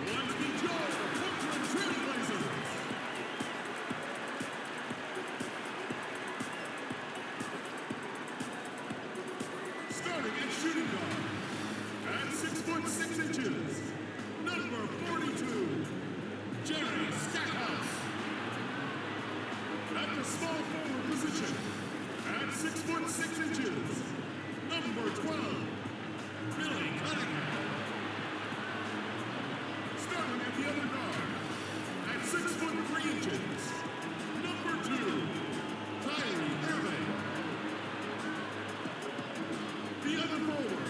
Let's meet your Portland Trail Blazers. Starting at shooting guard, at 6'6", number 42, Jerry Stackhouse. At the small forward position, at 6'6", number 12, Billy Cunningham. Starting at the other guard, at 6'3", number 2, Kyrie Irving. The other forward,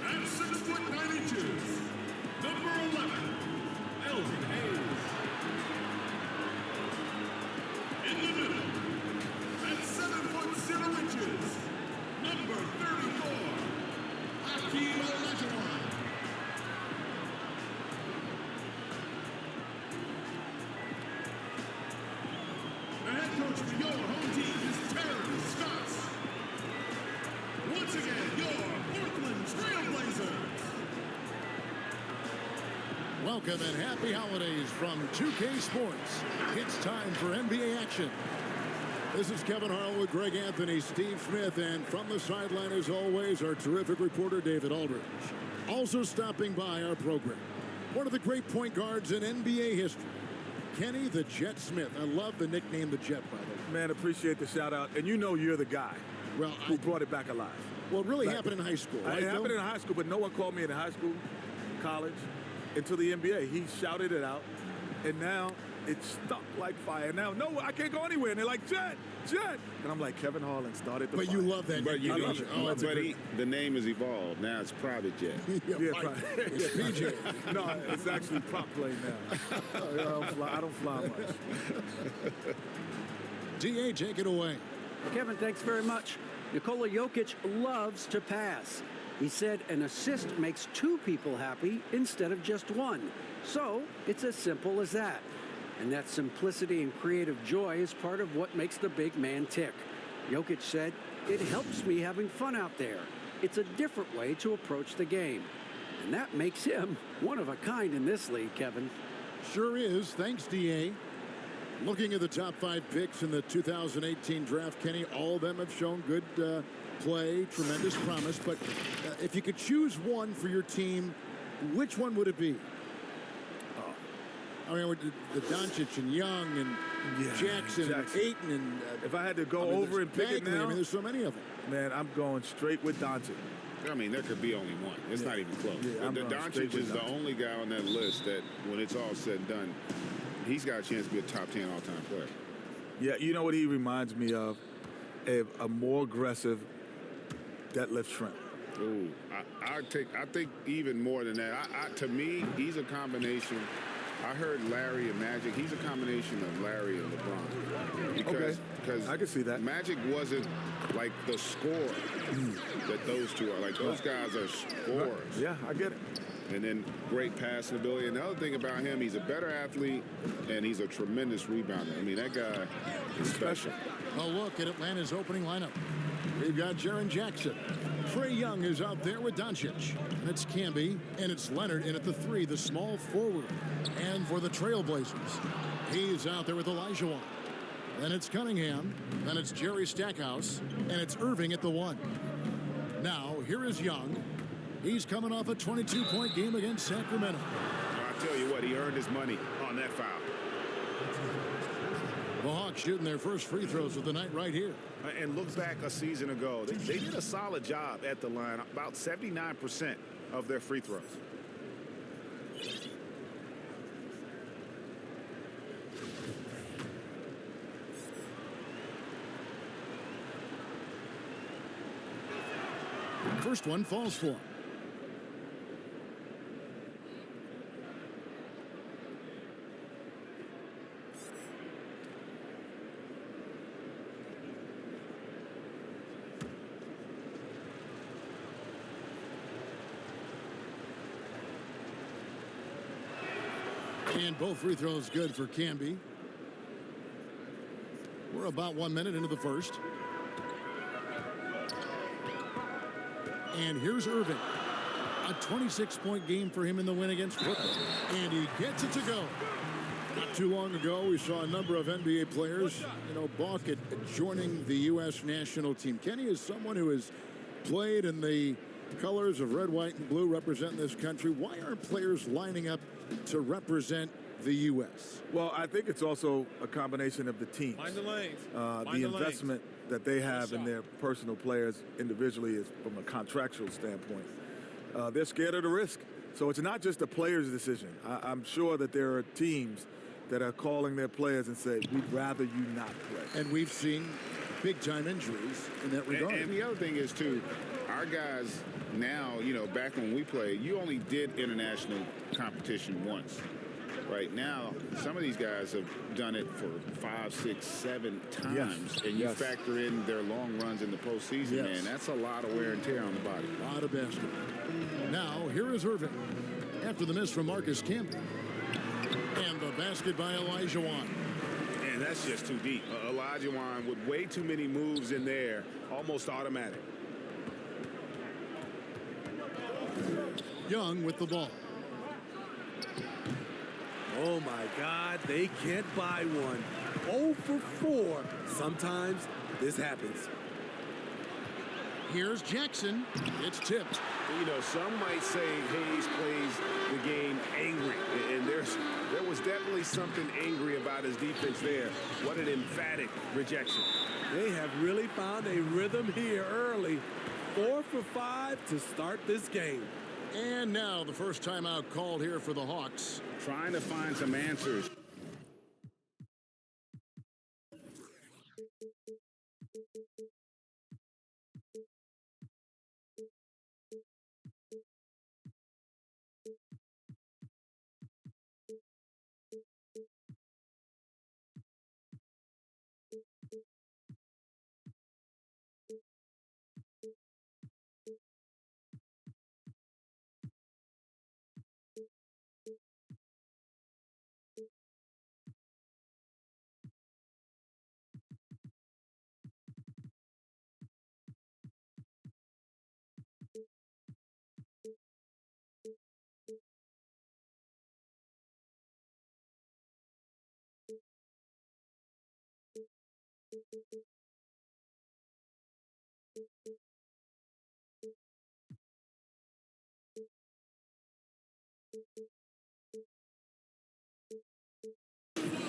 at 6'9", number 11, Elton Hayes. In the middle, at 7'0", number 34, Hakeem Olajuwon. The head coach for your home team is Terry Stotts. Once again, your Portland Trail Blazers. Welcome and happy holidays from 2K Sports. It's time for NBA action. This is Kevin Harlan, Greg Anthony, Steve Smith, and from the sideline, as always, our terrific reporter, David Aldridge. Also stopping by our program, one of the great point guards in NBA history, Kenny the Jet Smith. I love the nickname the Jet, by the way. Man, appreciate the shout out. And you know you're the guy who brought it back alive. Well, it really happened in high school, right? It happened in high school, but no one called me in high school, college, until the NBA. He shouted it out, and now it's stuck like fire. Now, no, I can't go anywhere. And they're like, Jet, Jet. And I'm like, Kevin Harlan started the But fire. you love that. But you I love it. Oh, but the name has evolved. Now it's Private Jet. Yeah, Mike, right. it's PJ. No, it's actually prop play now. I don't fly much. DA, take it away. Kevin, thanks very much. Nikola Jokic loves to pass. He said an assist makes two people happy instead of just one. So it's as simple as that. And that simplicity and creative joy is part of what makes the big man tick. Jokic said, "It helps me having fun out there. It's a different way to approach the game." And that makes him one of a kind in this league, Kevin. Sure is. Thanks, DA. Looking at the top 5 picks in the 2018 draft, Kenny, all of them have shown good play, tremendous promise. But if you could choose one for your team, which one would it be? I mean, the Doncic and Young and Jackson and Ayton. And, if I had to go over and pick it now, I mean, there's so many of them. Man, I'm going straight with Doncic. I mean, there could be only one. It's not even close. Yeah, the Doncic is the only guy on that list that, when it's all said and done, he's got a chance to be a top 10 all-time player. Yeah, you know what he reminds me of? A more aggressive deadlift shrimp. Ooh, I think even more than that. To me, he's a combination. I heard Larry and Magic. He's a combination of Larry and LeBron. Because I can see that. Magic wasn't like the scorer that those two are. Like, those guys are scorers. Yeah, I get it. And then great passing ability. And the other thing about him, he's a better athlete, and he's a tremendous rebounder. I mean, that guy is special. A look at Atlanta's opening lineup. We've got Jaren Jackson. Trae Young is out there with Doncic. And it's Camby, and it's Leonard in at the 3, the small forward. And for the Trailblazers, he's out there with Olajuwon. Then it's Cunningham. Then it's Jerry Stackhouse. And it's Irving at the 1. Now, here is Young. He's coming off a 22-point game against Sacramento. I tell you what, he earned his money on that foul. The Hawks shooting their first free throws of the night right here. And look back a season ago. They did a solid job at the line, about 79% of their free throws. First one falls for him. And both free throws good for Camby. We're about 1 minute into the first. And here's Irving. A 26-point game for him in the win against Brooklyn. And he gets it to go. Not too long ago, we saw a number of NBA players, balk at joining the U.S. national team. Kenny is someone who has played in the colors of red, white, and blue representing this country. Why aren't players lining up to represent the U.S.? Well, I think it's also a combination of the teams. Mind the lanes. The investment that they have in their personal players individually is from a contractual standpoint. They're scared of the risk. So it's not just the player's decision. I'm sure that there are teams that are calling their players and say, we'd rather you not play. And we've seen big-time injuries in that regard. And the other thing is, too, our guys now, back when we played, you only did international competition once. Right now, some of these guys have done it for 5, 6, 7 times. Yes. And you factor in their long runs in the postseason, man, that's a lot of wear and tear on the body. A lot of basketball. Now, here is Irving. After the miss from Marcus Camby. And the basket by Elijah Wan. And that's just too deep. Elijah Wan with way too many moves in there, almost automatic. Young with the ball. Oh, my God. They can't buy one. 0 for 4. Sometimes this happens. Here's Jackson. It's tipped. Some might say Hayes plays the game angry. And there was definitely something angry about his defense there. What an emphatic rejection. They have really found a rhythm here early. 4 for 5 to start this game. And now the first timeout called here for the Hawks. Trying to find some answers.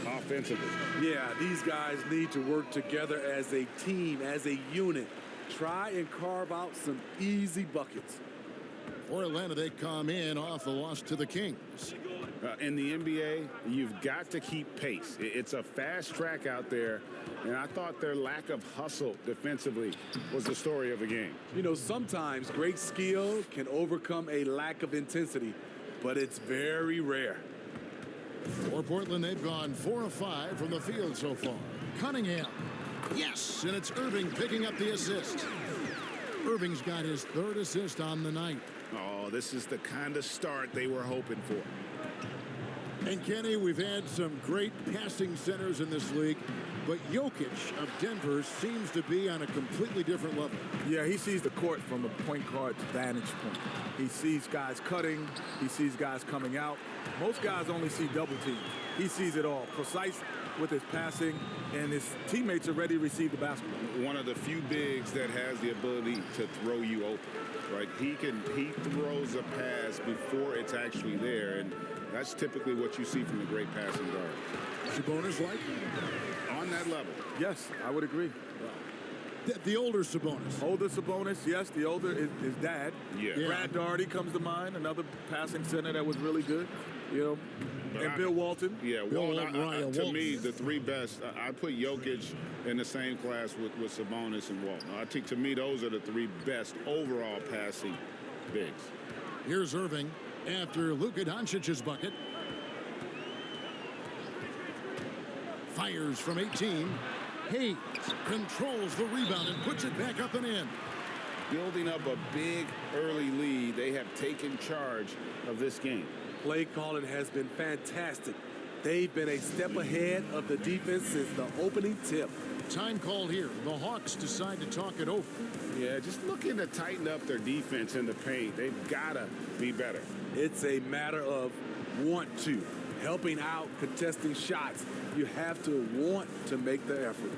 Offensively. Yeah, these guys need to work together as a team, as a unit. Try and carve out some easy buckets. For Atlanta, they come in off the loss to the Kings. In the NBA, you've got to keep pace. It's a fast track out there, and I thought their lack of hustle defensively was the story of the game. Sometimes great skill can overcome a lack of intensity, but it's very rare. For Portland, they've gone 4 of 5 from the field so far. Cunningham. Yes, and it's Irving picking up the assist. Irving's got his 3rd assist on the night. Oh, this is the kind of start they were hoping for. And Kenny, we've had some great passing centers in this league, but Jokic of Denver seems to be on a completely different level. Yeah, he sees the court from a point guard's vantage point. He sees guys cutting. He sees guys coming out. Most guys only see double teams. He sees it all. Precise with his passing, and his teammates are ready to receive the basketball. One of the few bigs that has the ability to throw you open, right? He throws a pass before it's actually there, and that's typically what you see from the great passing guards. Sabonis like? On that level. Yes, I would agree. The older Sabonis. Older Sabonis, yes, the older is dad. Yeah. Brad Daugherty comes to mind, another passing center that was really good. And Bill Walton. Yeah, Bill Walton, Walton, to me, the 3 best, I put Jokic in the same class with Sabonis and Walton. I think, to me, those are the 3 best overall passing bigs. Here's Irving after Luka Doncic's bucket. Fires from 18. Hayes controls the rebound and puts it back up and in. Building up a big early lead, they have taken charge of this game. Play calling has been fantastic. They've been a step ahead of the defense since the opening tip. Time called here. The Hawks decide to talk it over. Yeah, just looking to tighten up their defense in the paint. They've got to be better. It's a matter of want to. Helping out, contesting shots. You have to want to make the effort.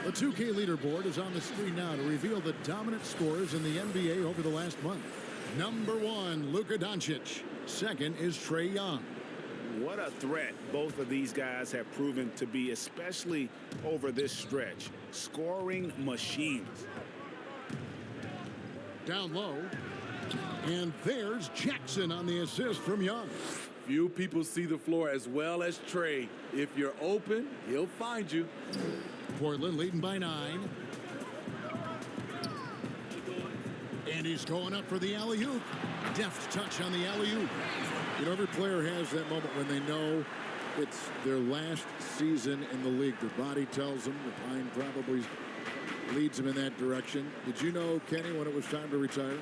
The 2K leaderboard is on the screen now to reveal the dominant scores in the NBA over the last month. Number 1, Luka Doncic. Second is Trae Young. What a threat both of these guys have proven to be, especially over this stretch. Scoring machines. Down low. And there's Jackson on the assist from Young. Few people see the floor as well as Trae. If you're open, he'll find you. Portland leading by 9. And he's going up for the alley-oop. Deft touch on the alley-oop. You know, every player has that moment when they know it's their last season in the league. Their body tells them. The mind probably leads them in that direction. Did you know, Kenny, when it was time to retire?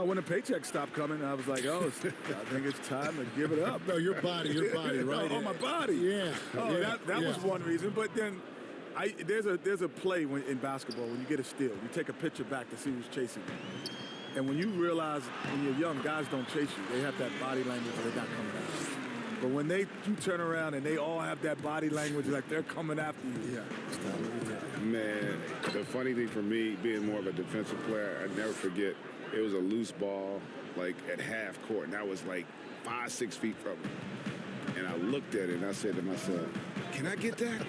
When the paycheck stopped coming, I was like, oh, I think it's time to give it up. No, your body, right? Oh, my body. Yeah. Oh, yeah, that was one reason. But then there's a play in basketball when you get a steal. You take a picture back to see who's chasing you. And when you realize when you're young, guys don't chase you. They have that body language where they're not coming after you. But when you turn around and they all have that body language like they're coming after you, yeah, it's time to retire. Man, the funny thing for me, being more of a defensive player, I never forget, it was a loose ball, like at half court, and I was like 5-6 feet from me. And I looked at it and I said to myself, can I get that?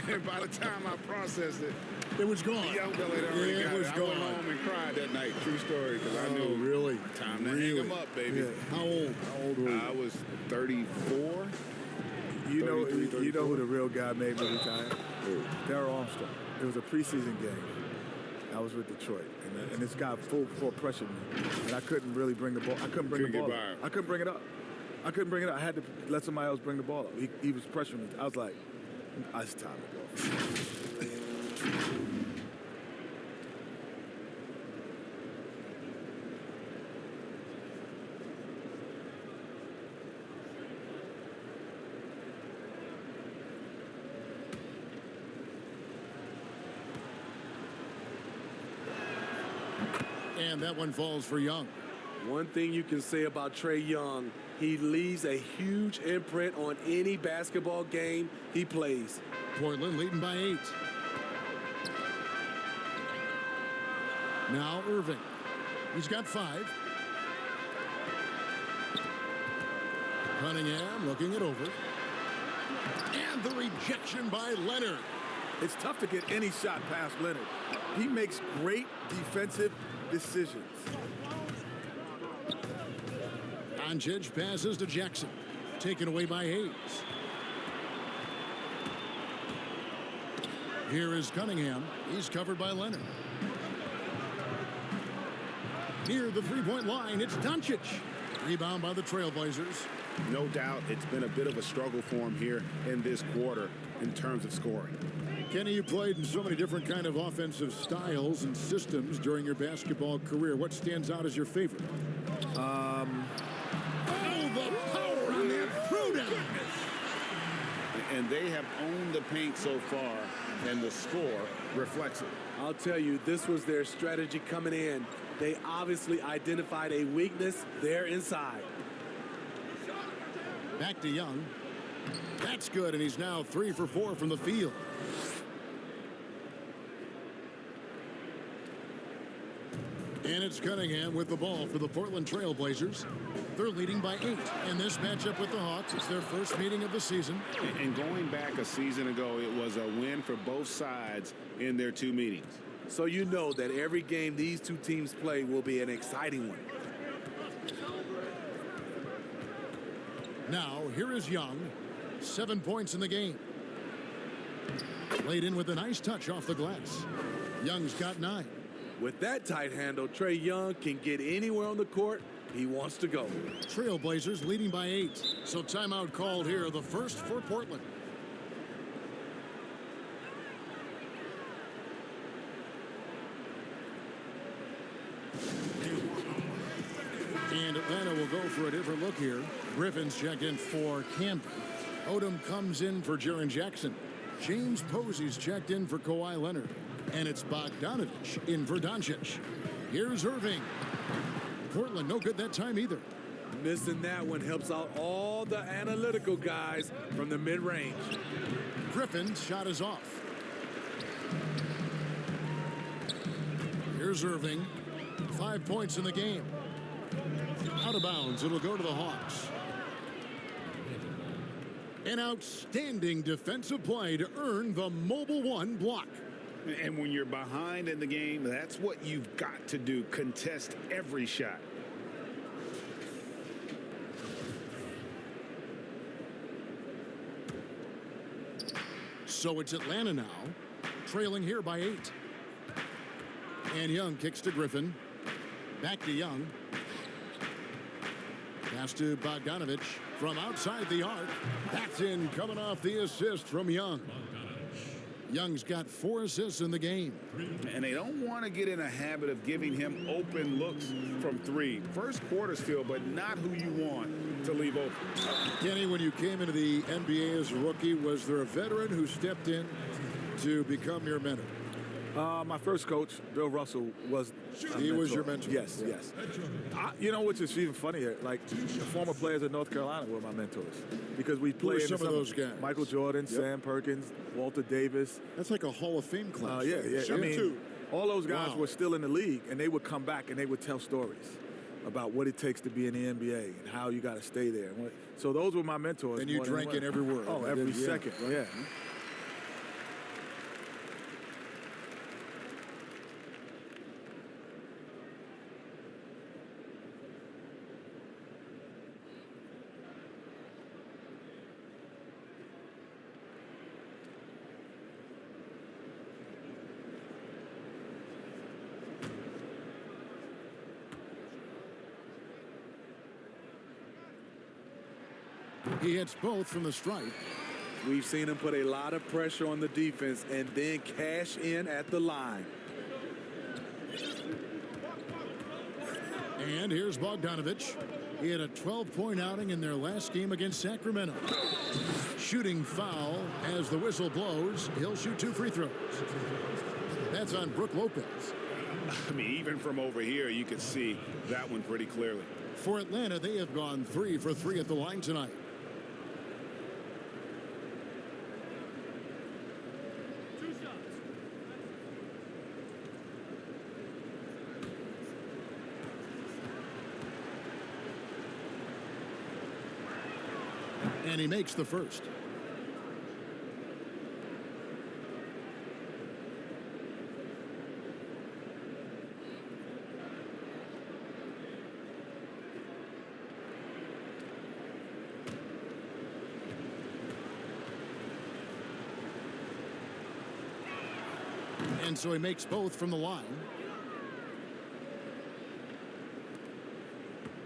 And by the time I processed it, it was gone. Young Billy had already got it. I went home and cried that night. True story, because I knew really? Time to hang him up, baby. Yeah. How old were you? I was 34. You know 33, who the real guy made me retire? Darryl Armstrong. It was a preseason game. I was with Detroit, and this guy full pressured me, and I couldn't really bring the ball. I couldn't bring the ball up. I couldn't bring it up. I had to let somebody else bring the ball up. He was pressuring me. I was like, it's time to go. And that one falls for Young. One thing you can say about Trae Young, he leaves a huge imprint on any basketball game he plays. Portland leading by 8. Now Irving. He's got 5. Cunningham looking it over. And the rejection by Leonard. It's tough to get any shot past Leonard. He makes great defensive decisions. Doncic passes to Jackson. Taken away by Hayes. Here is Cunningham. He's covered by Leonard. Near the three-point line, it's Doncic. Rebound by the Trailblazers. No doubt it's been a bit of a struggle for him here in this quarter in terms of scoring. Kenny, you played in so many different kind of offensive styles and systems during your basketball career. What stands out as your favorite? The power on that throwdown. And they have owned the paint so far, and the score reflects it. I'll tell you, this was their strategy coming in. They obviously identified a weakness there inside. Back to Young. That's good, and he's now 3 for 4 from the field. And it's Cunningham with the ball for the Portland Trailblazers. They're leading by 8. And this matchup with the Hawks, it's their first meeting of the season. And going back a season ago, it was a win for both sides in their 2 meetings. So you know that every game these two teams play will be an exciting one. Now, here is Young. 7 points in the game. Laid in with a nice touch off the glass. Young's got 9. With that tight handle, Trae Young can get anywhere on the court he wants to go. Trailblazers leading by 8. So timeout called here, the first for Portland. And Atlanta will go for a different look here. Griffin's checked in for Camby. Odom comes in for Jaren Jackson. James Posey's checked in for Kawhi Leonard. And it's Bogdanovich in for Doncic. Here's Irving. Portland no good that time either. Missing that one helps out all the analytical guys from the mid-range. Griffin's shot is off. Here's Irving. 5 points in the game. Out of bounds. It'll go to the Hawks. An outstanding defensive play to earn the Mobile One block. And when you're behind in the game, that's what you've got to do. Contest every shot. So it's Atlanta now, trailing here by 8. And Young kicks to Griffin. Back to Young. Pass to Bogdanovich from outside the arc. That's in, coming off the assist from Young. Young's got 4 assists in the game. And they don't want to get in a habit of giving him open looks from 3. First quarter still, but not who you want to leave open. Kenny, when you came into the NBA as a rookie, was there a veteran who stepped in to become your mentor? My first coach, Bill Russell, was He was your mentor? Yes, yes. You know, which is even funnier, like the former players at North Carolina were my mentors because we played some of those guys? Michael Jordan, Sam Perkins, Walter Davis. That's like a Hall of Fame class. Yeah. I mean, all those guys Wow. were still in the league, and they would come back and they would tell stories about what it takes to be in the NBA and how you got to stay there. So those were my mentors. And you more than drank in anyone. every word. Oh, every Yeah. second. Yeah. He hits both from the stripe. We've seen him put a lot of pressure on the defense and then cash in at the line. And here's Bogdanovich. He had a 12-point outing in their last game against Sacramento. Shooting foul as the whistle blows. He'll shoot 2 free throws. That's on Brook Lopez. I mean, even from over here, you could see that one pretty clearly. For Atlanta, they have gone 3 for 3 at the line tonight. And he makes the first. And so he makes both from the line.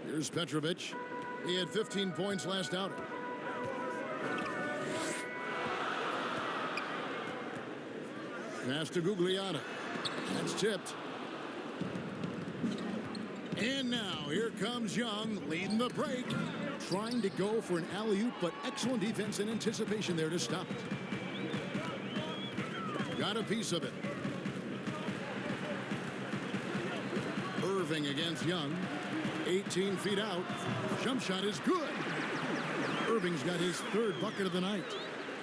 Here's Petrovic. He had 15 points last outing. Pass to Gugliotta. That's tipped. And now here comes Young leading the break. Trying to go for an alley-oop, but excellent defense and anticipation there to stop it. Got a piece of it. Irving against Young. 18 feet out. Jump shot is good. Irving's got his 3rd bucket of the night.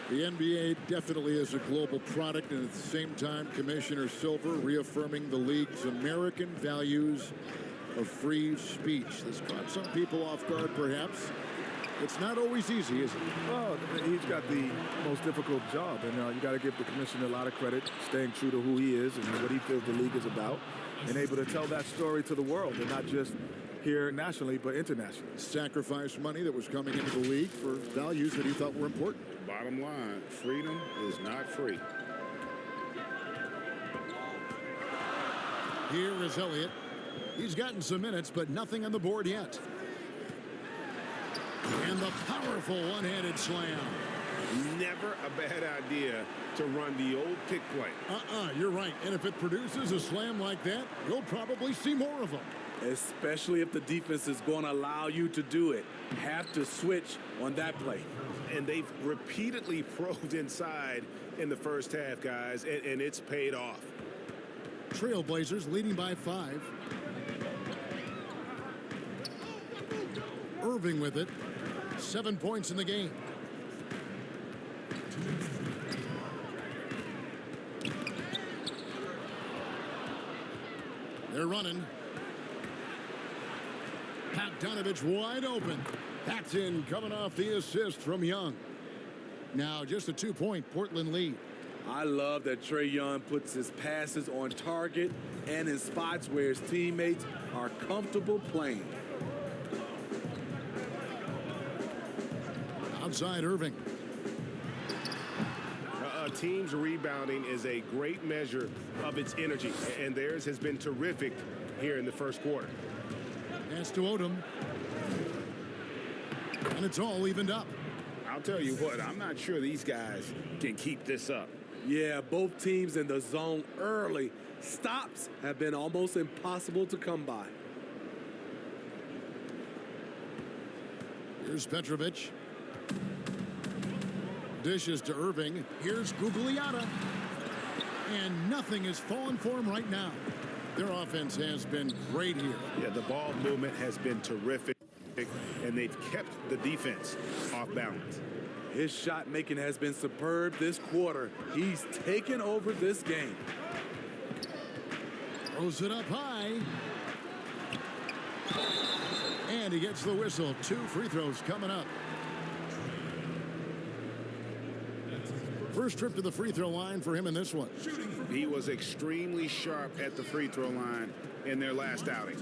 The NBA definitely is a global product, and at the same time, Commissioner Silver reaffirming the league's American values of free speech. This caught some people off guard, perhaps. It's not always easy, is it? Well, he's got the most difficult job, and you got to give the commissioner a lot of credit, staying true to who he is and what he feels the league is about, and able to tell that story to the world and not just here nationally, but internationally. Sacrifice money that was coming into the league for values that he thought were important. Bottom line, freedom is not free. Here is Elliott. He's gotten some minutes, but nothing on the board yet. And the powerful one-handed slam. Never a bad idea to run the old pick play. You're right. And if it produces a slam like that, you'll probably see more of them. Especially if the defense is going to allow you to do it. Have to switch on that play. And they've repeatedly probed inside in the first half, guys, and it's paid off. Trailblazers leading by 5. Irving with it. 7 points in the game. They're running. Doncic wide open. That's in, coming off the assist from Young. Now just a 2-point Portland lead. I love that Trae Young puts his passes on target and in spots where his teammates are comfortable playing. Outside Irving. Team's rebounding is a great measure of its energy, and theirs has been terrific here in the first quarter. Pass to Odom. And it's all evened up. I'll tell you what, I'm not sure these guys can keep this up. Yeah, both teams in the zone early. Stops have been almost impossible to come by. Here's Petrovic. Dishes to Irving. Here's Gugliotta. And nothing is falling for him right now. Their offense has been great here. Yeah, the ball movement has been terrific, and they've kept the defense off balance. His shot making has been superb this quarter. He's taken over this game. Throws it up high. And he gets the whistle. 2 free throws coming up. First trip to the free throw line for him in this one. He was extremely sharp at the free throw line in their last outing.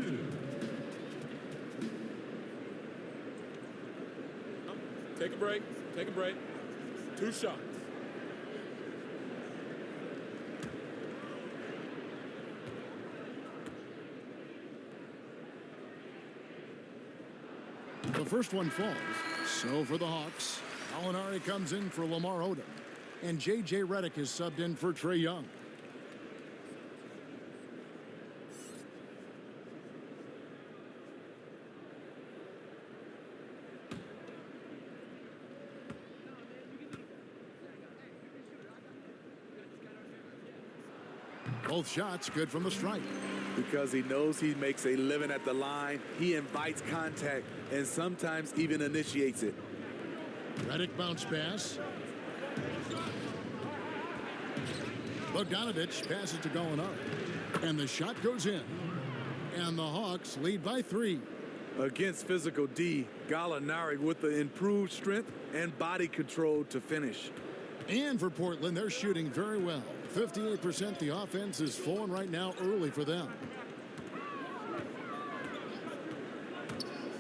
Take a break. Take a break. 2 shots. The first one falls. So for the Hawks, Gallinari comes in for Lamar Odom. And J.J. Redick is subbed in for Trae Young. Both shots good from the stripe. Because he knows he makes a living at the line, he invites contact and sometimes even initiates it. Redick bounce pass. Bogdanovich passes to Gallinari. And the shot goes in. And the Hawks lead by 3. Against physical D, Gallinari with the improved strength and body control to finish. And for Portland, they're shooting very well. 58%. The offense is flowing right now early for them.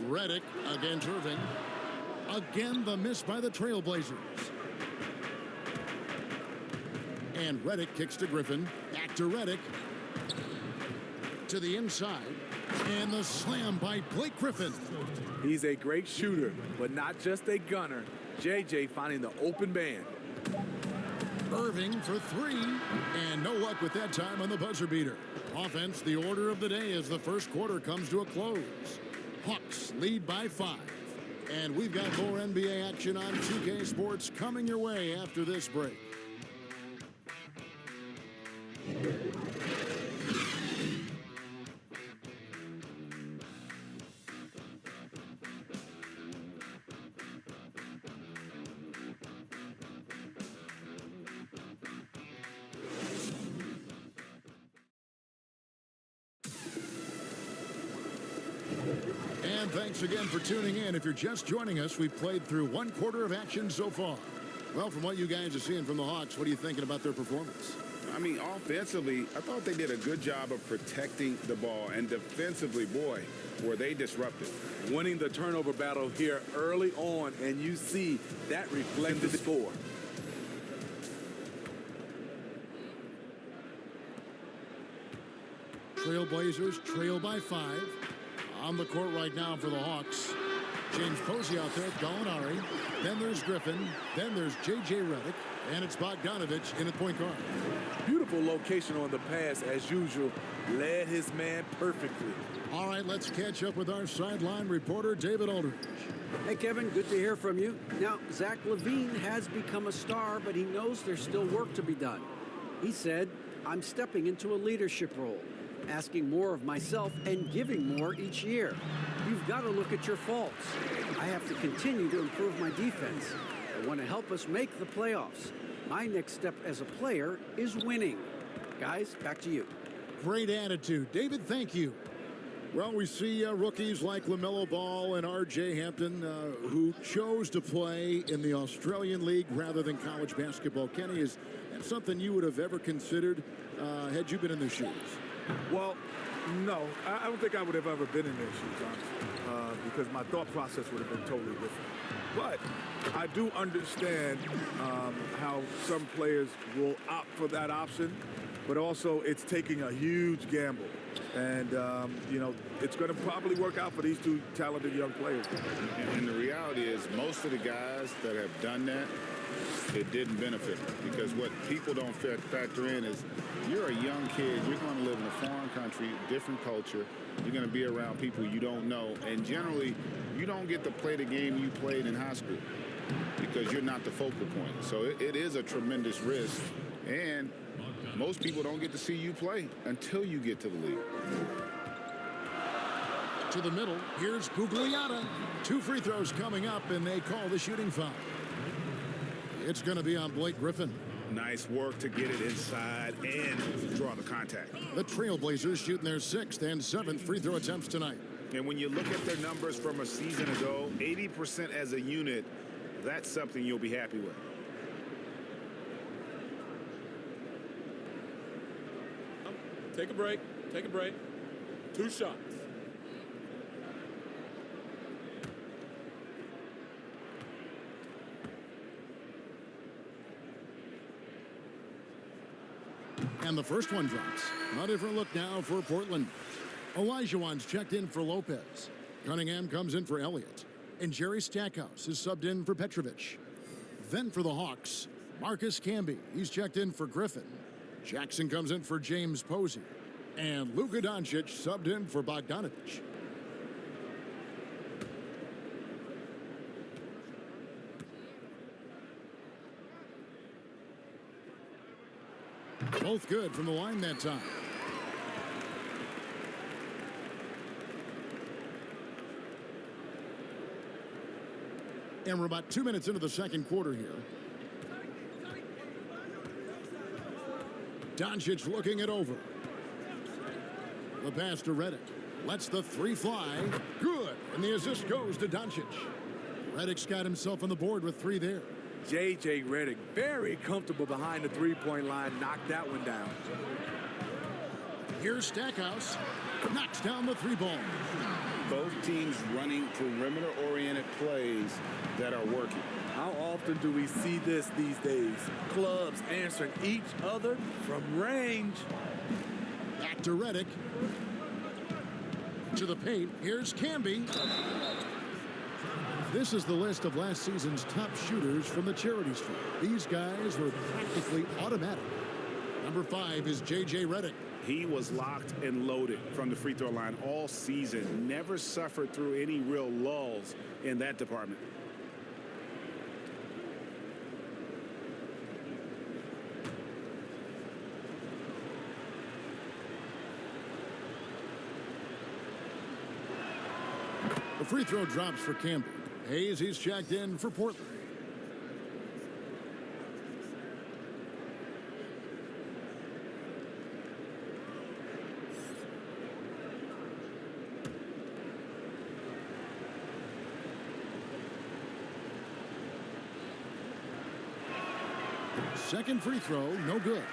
Redick against Irving. Again, the miss by the Trailblazers. And Redick kicks to Griffin. Back to Redick. To the inside. And the slam by Blake Griffin. He's a great shooter, but not just a gunner. JJ finding the open man. Irving for 3. And no luck with that time on the buzzer beater. Offense, the order of the day as the first quarter comes to a close. Hawks lead by 5. And we've got more NBA action on 2K Sports coming your way after this break. And thanks again for tuning in. If you're just joining us, we've played through 1 quarter of action so far. Well, from what you guys are seeing from the Hawks, what are you thinking about their performance? I mean, offensively, I thought they did a good job of protecting the ball. And defensively, boy, were they disruptive. Winning the turnover battle here early on, and you see that reflected the score. Trailblazers trail by 5. On the court right now for the Hawks. James Posey out there, Gallinari. Then there's Griffin. Then there's J.J. Redick. And it's Bogdanovich in at point guard. Beautiful location on the pass, as usual. Led his man perfectly. All right, let's catch up with our sideline reporter, David Aldridge. Hey, Kevin, good to hear from you. Now, Zach LaVine has become a star, but he knows there's still work to be done. He said, I'm stepping into a leadership role, asking more of myself and giving more each year. You've got to look at your faults. I have to continue to improve my defense. I want to help us make the playoffs. My next step as a player is winning. Guys, back to you. Great attitude. David, thank you. Well, we see rookies like LaMelo Ball and R.J. Hampton who chose to play in the Australian League rather than college basketball. Kenny, is that something you would have ever considered had you been in their shoes? Well, no. I don't think I would have ever been in their shoes, honestly, because my thought process would have been totally different. But I do understand how some players will opt for that option, but also it's taking a huge gamble. And, you know, it's going to probably work out for these two talented young players. And the reality is most of the guys that have done that, it didn't benefit them. Because what people don't factor in is you're a young kid, you're going to live in a foreign country, different culture. You're going to be around people you don't know. And generally, you don't get to play the game you played in high school because you're not the focal point. So it is a tremendous risk. And most people don't get to see you play until you get to the league. To the middle, here's Gugliotta. 2 free throws coming up, and they call the shooting foul. It's going to be on Blake Griffin. Nice work to get it inside and draw the contact. The Trailblazers shooting their 6th and 7th free throw attempts tonight. And when you look at their numbers from a season ago, 80% as a unit, that's something you'll be happy with. Take a break. Take a break. 2 shots. And the first one drops. A different look now for Portland. Olajuwon's checked in for Lopez. Cunningham comes in for Elliott. And Jerry Stackhouse is subbed in for Petrovic. Then for the Hawks, Marcus Camby. He's checked in for Griffin. Jackson comes in for James Posey. And Luka Doncic subbed in for Bogdanovich. Both good from the line that time. And we're about 2 minutes into the second quarter here. Doncic looking it over. The pass to Redick. Lets the 3 fly. Good. And the assist goes to Doncic. Redick's got himself on the board with 3 there. J.J. Redick, very comfortable behind the three-point line, knocked that one down. Here's Stackhouse. Knocks down the 3 ball. Both teams running perimeter-oriented plays that are working. How often do we see this these days? Clubs answering each other from range. Back to Redick. To the paint. Here's Camby. This is the list of last season's top shooters from the charity stripe. These guys were practically automatic. Number 5 is J.J. Redick. He was locked and loaded from the free throw line all season. Never suffered through any real lulls in that department. The free throw drops for Camby. Hayes, he's checked in for Portland. Second free throw, no good.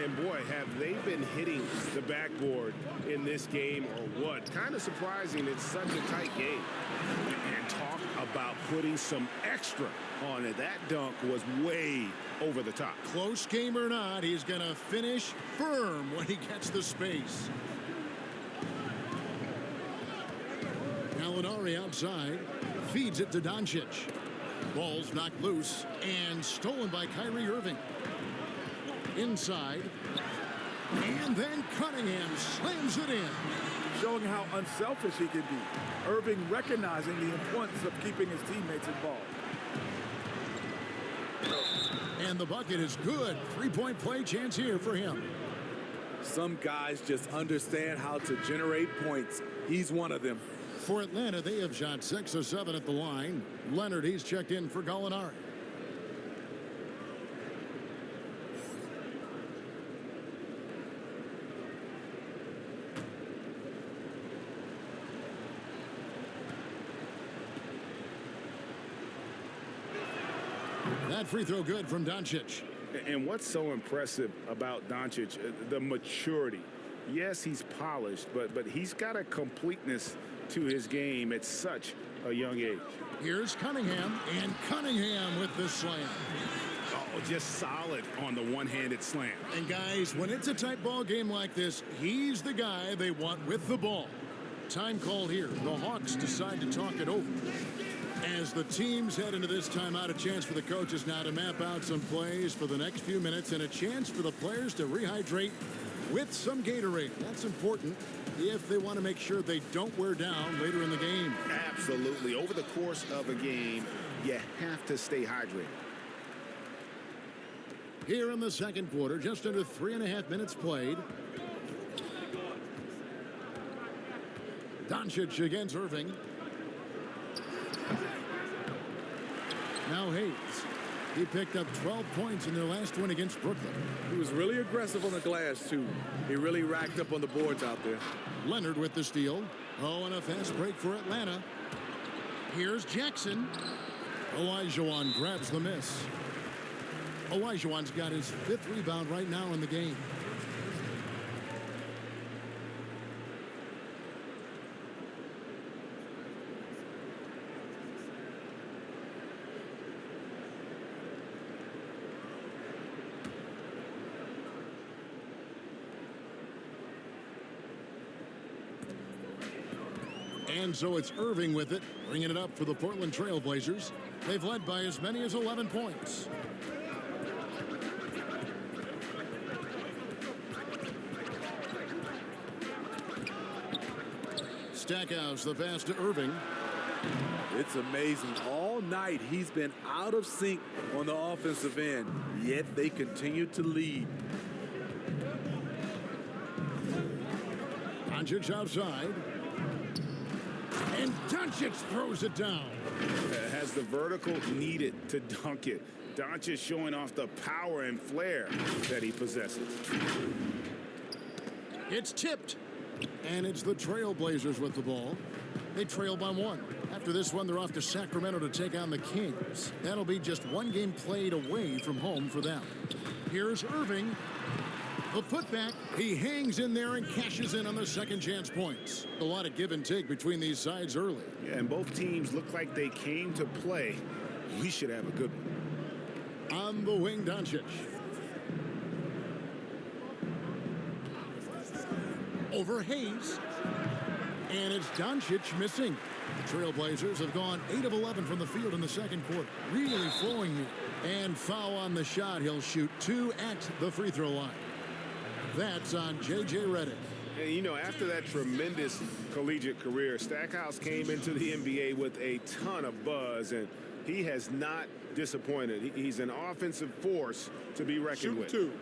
And boy, have they been hitting the backboard in this game or what? Kind of surprising it's such a tight game. And talk about putting some extra on it. That dunk was way over the top. Close game or not, he's going to finish firm when he gets the space. Gallinari outside, feeds it to Doncic. Ball's knocked loose and stolen by Kyrie Irving. Inside, and then Cunningham slams it in. Showing how unselfish he can be. Irving recognizing the importance of keeping his teammates involved. And the bucket is good. Three-point play chance here for him. Some guys just understand how to generate points. He's one of them. For Atlanta, they have shot 6 of 7 at the line. Leonard, he's checked in for Gallinari. That free throw good from Doncic. And what's so impressive about Doncic, the maturity. Yes, he's polished, but he's got a completeness to his game at such a young age. Here's Cunningham, and Cunningham with the slam. Oh, just solid on the one-handed slam. And guys, when it's a tight ball game like this, he's the guy they want with the ball. Time called here. The Hawks decide to talk it over. As the teams head into this timeout, a chance for the coaches now to map out some plays for the next few minutes and a chance for the players to rehydrate with some Gatorade. That's important if they want to make sure they don't wear down later in the game. Absolutely. Over the course of a game, you have to stay hydrated. Here in the second quarter, just under 3.5 minutes played. Doncic against Irving. Now Hayes. He picked up 12 points in their last win against Brooklyn. He was really aggressive on the glass, too. He really racked up on the boards out there. Leonard with the steal. Oh, and a fast break for Atlanta. Here's Jackson. Olajuwon grabs the miss. Olajuwon's got his 5th rebound right now in the game. And so it's Irving with it, bringing it up for the Portland Trail Blazers. They've led by as many as 11 points. Stackhouse, the pass to Irving. It's amazing. All night he's been out of sync on the offensive end, yet they continue to lead. Doncic outside. And Doncic throws it down. Has the vertical needed to dunk it. Doncic showing off the power and flair that he possesses. It's tipped. And it's the Trailblazers with the ball. They trail by 1. After this one, they're off to Sacramento to take on the Kings. That'll be just one game played away from home for them. Here's Irving. The putback. He hangs in there and cashes in on the second chance points. A lot of give and take between these sides early. Yeah, and both teams look like they came to play. We should have a good one. On the wing, Doncic. Over Hayes. And it's Doncic missing. The Trailblazers have gone 8 of 11 from the field in the second quarter. Really flowing here. And foul on the shot. He'll shoot 2 at the free throw line. That's on J.J. Redick. And, you know, after that tremendous collegiate career, Stackhouse came into the NBA with a ton of buzz, and he has not disappointed. He's an offensive force to be reckoned with. Shoot 2.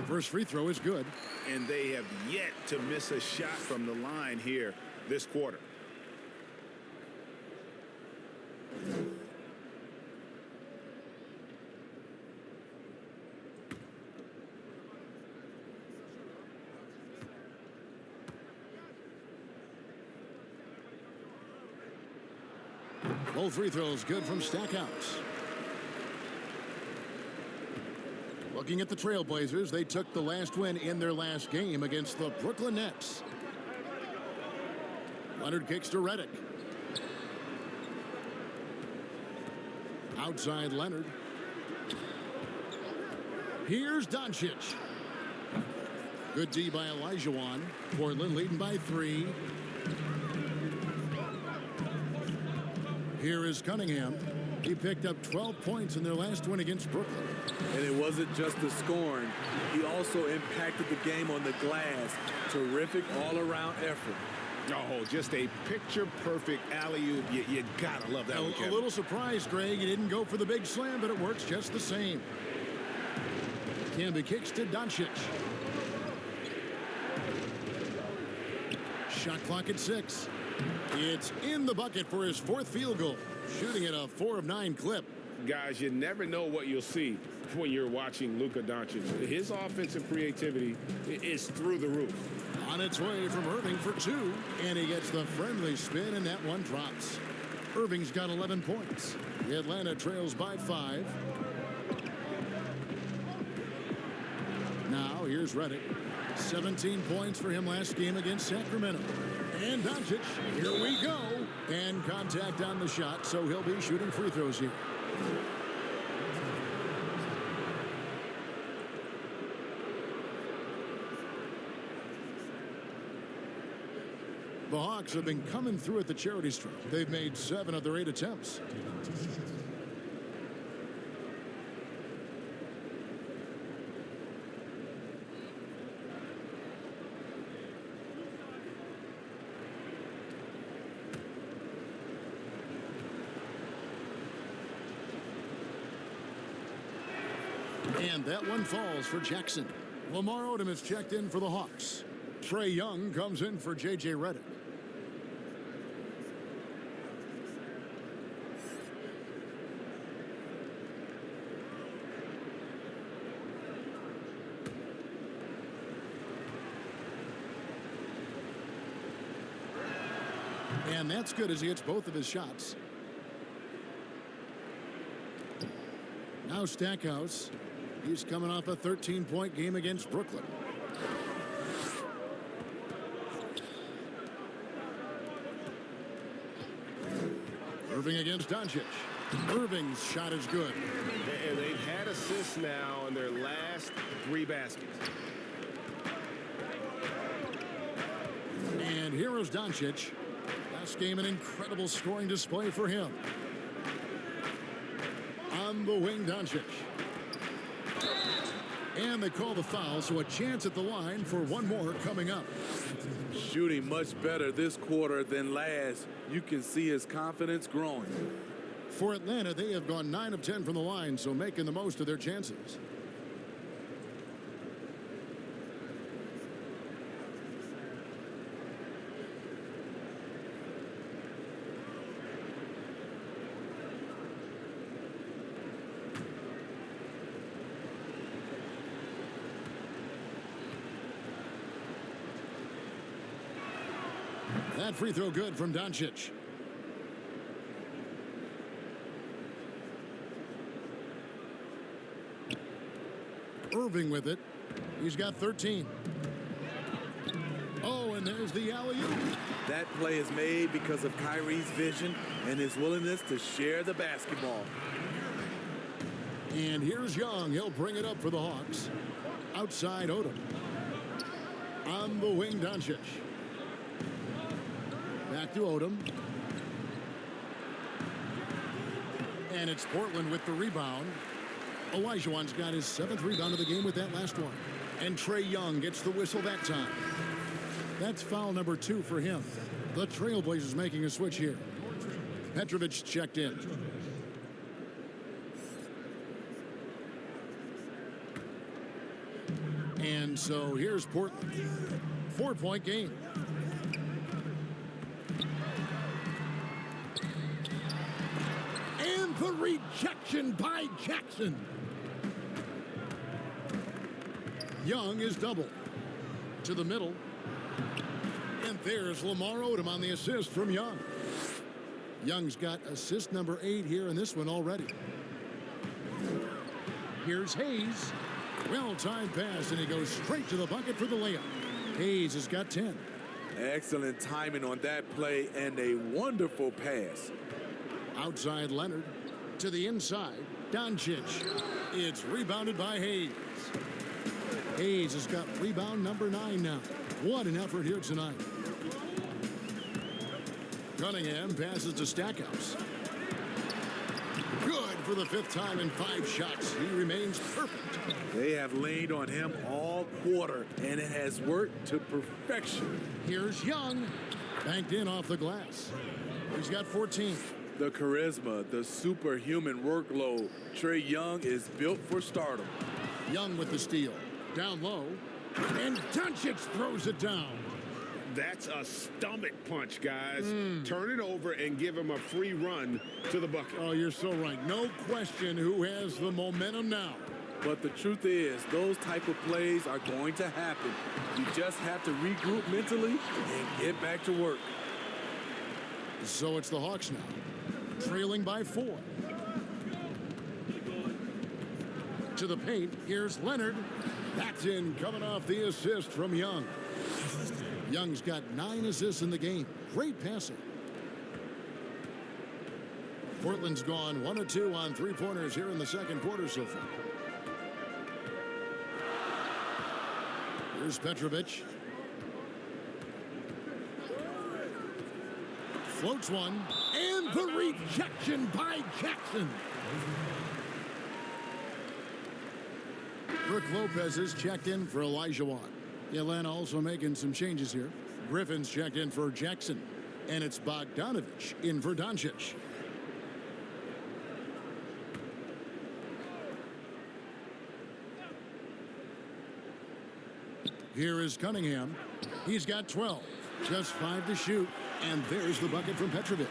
First free throw is good. And they have yet to miss a shot from the line here this quarter. Both free throws good from Stackhouse. Looking at the Trailblazers, they took the last win in their last game against the Brooklyn Nets. Leonard kicks to Redick. Outside Leonard. Here's Doncic. Good D by Olajuwon. Portland leading by 3. Here is Cunningham. He picked up 12 points in their last win against Brooklyn. And it wasn't just the scoring. He also impacted the game on the glass. Terrific all-around effort. Oh, just a picture-perfect alley-oop. You gotta love that one, A Kevin. little surprised, Greg. He didn't go for the big slam, but it works just the same. Camby kicks to Doncic. Shot clock at 6. It's in the bucket for his 4th field goal. Shooting at a 4 of 9 clip. Guys, you never know what you'll see when you're watching Luka Doncic. His offensive creativity is through the roof. On its way from Irving for 2. And he gets the friendly spin, and that one drops. Irving's got 11 points. Atlanta trails by 5. Now, here's Redick. 17 points for him last game against Sacramento. And Doncic, here we go. And contact on the shot, so he'll be shooting free throws here. The Hawks have been coming through at the charity stripe. They've made 7 of their 8 attempts. And that one falls for Jackson. Lamar Odom is checked in for the Hawks. Trae Young comes in for J.J. Redick. And that's good as he hits both of his shots. Now Stackhouse. He's coming off a 13-point game against Brooklyn. Irving against Doncic. Irving's shot is good. And they've had assists now in their last 3 baskets. And here is Doncic. Last game, an incredible scoring display for him. On the wing, Doncic. And they call the foul, so a chance at the line for one more coming up. Shooting much better this quarter than last. You can see his confidence growing. For Atlanta, they have gone 9 of 10 from the line, so making the most of their chances. That free throw good from Doncic. Irving with it. He's got 13. Oh, and there's the alley-oop. That play is made because of Kyrie's vision and his willingness to share the basketball. And here's Young. He'll bring it up for the Hawks. Outside Odom. On the wing, Doncic. Back to Odom. And it's Portland with the rebound. Olajuwon's got his 7th rebound of the game with that last one. And Trae Young gets the whistle that time. That's foul number 2 for him. The Trailblazers making a switch here. Petrovic checked in. And so here's Portland. 4-point game. And the rejection by Jackson. Young is doubled. To the middle. And there's Lamar Odom on the assist from Young. Young's got assist number 8 here in this one already. Here's Hayes. Well-timed pass, and he goes straight to the bucket for the layup. Hayes has got 10. Excellent timing on that play and a wonderful pass. Outside Leonard. To the inside. Doncic. It's rebounded by Hayes. Hayes has got rebound number 9 now. What an effort here tonight. Cunningham passes to Stackhouse. Good for the 5th time in 5 shots. He remains perfect. They have leaned on him all quarter, and it has worked to perfection. Here's Young. Banked in off the glass. He's got 14. The charisma, the superhuman workload. Trae Young is built for stardom. Young with the steal. Down low. And Doncic throws it down. That's a stomach punch, guys. Turn it over and give him a free run to the bucket. Oh, you're so right. No question who has the momentum now. But the truth is, those type of plays are going to happen. You just have to regroup mentally and get back to work. So it's the Hawks now, trailing by 4. To the paint, here's Leonard. That's in, coming off the assist from Young. Young's got 9 assists in the game. Great passing. Portland's gone 1 of 2 on 3-pointers here in the second quarter so far. Here's Petrovic. Floats one. And the rejection by Jackson. Brook Lopez is checked in for Elijah Watt. Atlanta also making some changes here. Griffin's checked in for Jackson. And it's Bogdanovich in for Doncic. Here is Cunningham. He's got 12. Just 5 to shoot. And there's the bucket from Petrovic.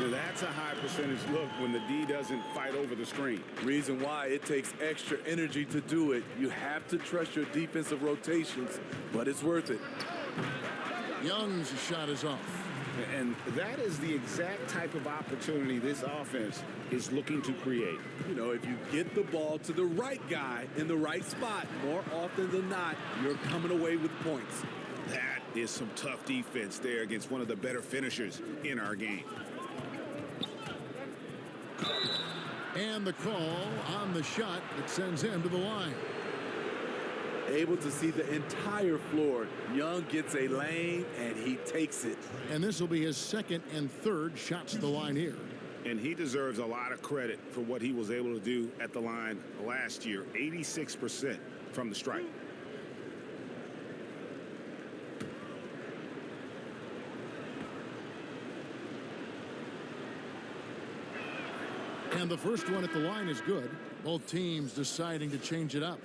Now that's a high percentage look when the D doesn't fight over the screen. Reason why it takes extra energy to do it. You have to trust your defensive rotations, but it's worth it. Young's shot is off. And that is the exact type of opportunity this offense is looking to create. You know, if you get the ball to the right guy in the right spot, more often than not, you're coming away with points. That is some tough defense there against one of the better finishers in our game. And the call on the shot that sends him to the line. Able to see the entire floor. Young gets a lane, and he takes it. And this will be his 2nd and 3rd shots at the line here. And he deserves a lot of credit for what he was able to do at the line last year. 86% from the stripe. And the first one at the line is good. Both teams deciding to change it up.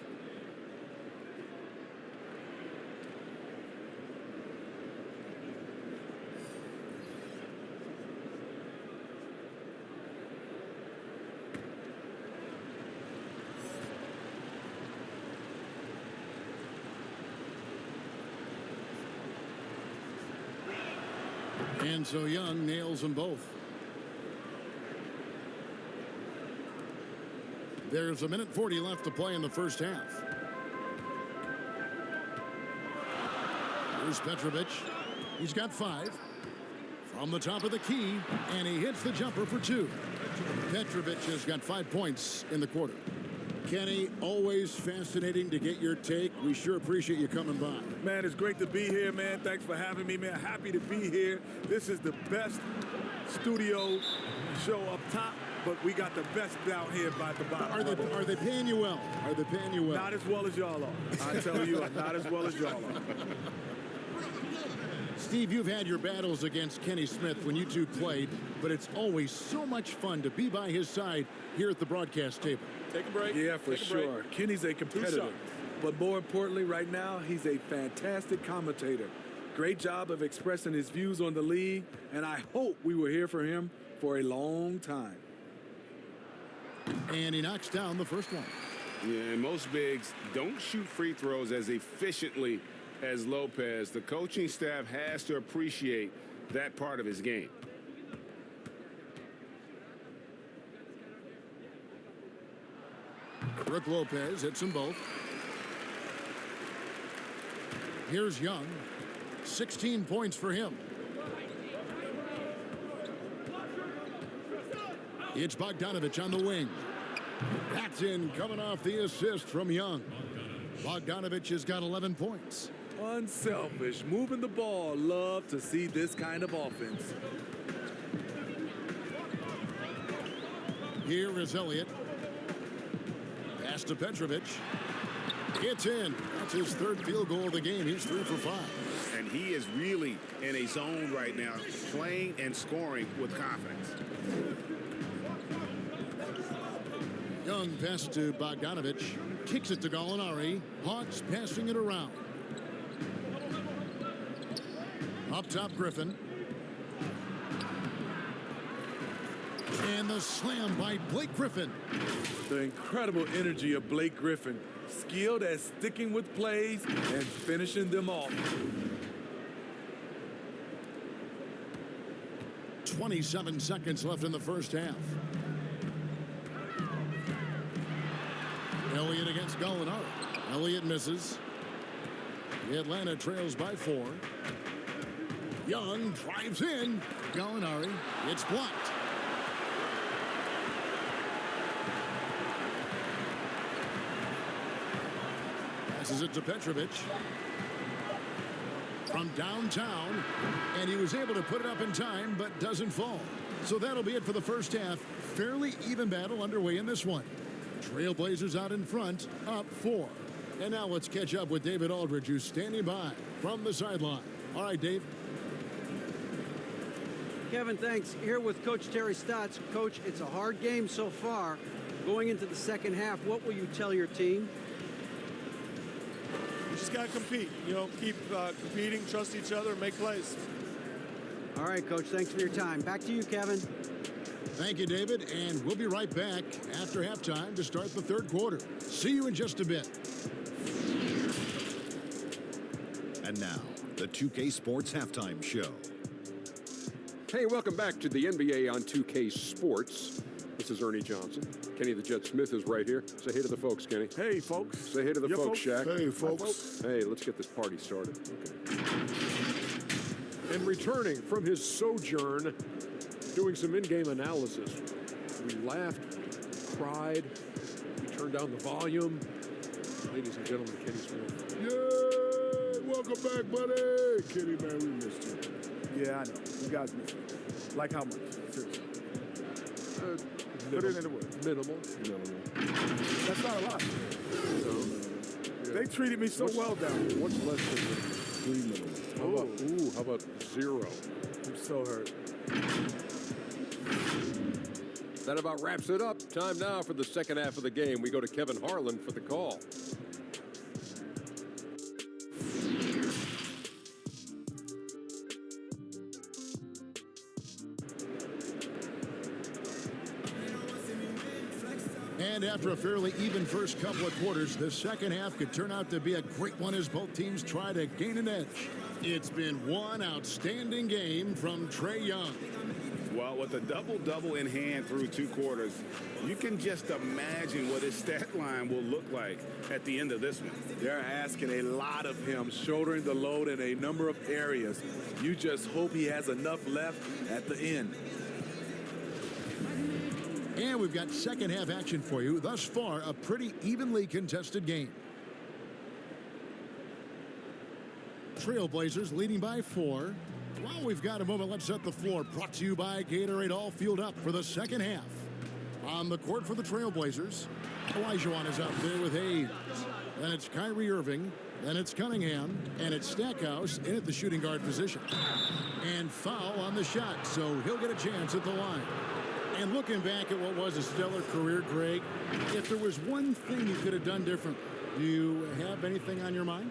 And so Young nails them both. There's 1:40 left to play in the first half. Here's Petrovic. He's got 5. From the top of the key, and he hits the jumper for 2. Petrovic has got 5 points in the quarter. Kenny, always fascinating to get your take. We sure appreciate you coming by. Man, it's great to be here, man. Thanks for having me, man. Happy to be here. This is the best studio show up top, but we got the best down here by the bottom. Are they paying you well? Are they paying you well? Not as well as y'all are. I tell you, not as well as y'all are. Steve, you've had your battles against Kenny Smith when you two played, but it's always so much fun to be by his side here at the broadcast table. Take a break. Yeah, for Take a sure. break. Kenny's a competitor. But more importantly, right now, he's a fantastic commentator. Great job of expressing his views on the league, and I hope we will hear from him for a long time. And he knocks down the first one. Yeah, and most bigs don't shoot free throws as efficiently as Lopez. The coaching staff has to appreciate that part of his game. Brooke Lopez hits them both. Here's Young. 16 points for him. It's Bogdanovich on the wing. That's in, coming off the assist from Young. Bogdanovich has got 11 points. Unselfish, moving the ball. Love to see this kind of offense. Here is Elliott. Pass to Petrovic. It's in. That's his third field goal of the game. He's 3 for 5. And he is really in a zone right now, playing and scoring with confidence. Young pass to Bogdanovich. Kicks it to Gallinari. Hawks passing it around. Up top, Griffin. And the slam by Blake Griffin. The incredible energy of Blake Griffin. Skilled at sticking with plays and finishing them off. 27 seconds left in the first half. Elliott against Gallinari. Elliott misses. Atlanta trails by 4. Young drives in. Gallinari. It's blocked. Passes it to Petrovic. From downtown. And he was able to put it up in time, but doesn't fall. So that'll be it for the first half. Fairly even battle underway in this one. Trailblazers out in front, up 4. And now let's catch up with David Aldridge, who's standing by from the sideline. All right, Dave. Kevin, thanks. Here with Coach Terry Stotts. Coach, it's a hard game so far. Going into the second half, what will you tell your team? You just got to compete. You know, keep competing, trust each other, and make plays. All right, Coach, thanks for your time. Back to you, Kevin. Thank you, David, and we'll be right back after halftime to start the third quarter. See you in just a bit. And now, the 2K Sports Halftime Show. Hey, welcome back to the NBA on 2K Sports. This is Ernie Johnson. Kenny the Jet Smith is right here. Say hey to the folks, Kenny. Hey, folks. Say hey to the folks, Shaq. Hey, folks. Hey, let's get this party started. Okay. And returning from his sojourn, doing some in-game analysis. We laughed, cried, we turned down the volume. Ladies and gentlemen, Kenny Smith. Yeah, welcome back, buddy. Kenny, man, we missed you. Yeah, I know. You guys missed me. Like how much? Seriously. Put it into words. Minimal. That's not a lot. No. Yeah. They treated me so well down here. What's less than 3 minimal? How about 0? I'm so hurt. That about wraps it up. Time now for the second half of the game. We go to Kevin Harlan for the call. And after a fairly even first couple of quarters, the second half could turn out to be a great one as both teams try to gain an edge. It's been one outstanding game from Trae Young. Well, with a double-double in hand through 2 quarters, you can just imagine what his stat line will look like at the end of this one. They're asking a lot of him, shouldering the load in a number of areas. You just hope he has enough left at the end. And we've got second half action for you. Thus far, a pretty evenly contested game. Trailblazers leading by 4. While we've got a moment, let's set the floor. Brought to you by Gatorade, all fueled up for the second half. On the court for the Trailblazers, Olajuwon is out there with Hayes. Then it's Kyrie Irving. Then it's Cunningham. And it's Stackhouse in at the shooting guard position. And foul on the shot, so he'll get a chance at the line. And looking back at what was a stellar career, Greg, if there was one thing you could have done different, do you have anything on your mind?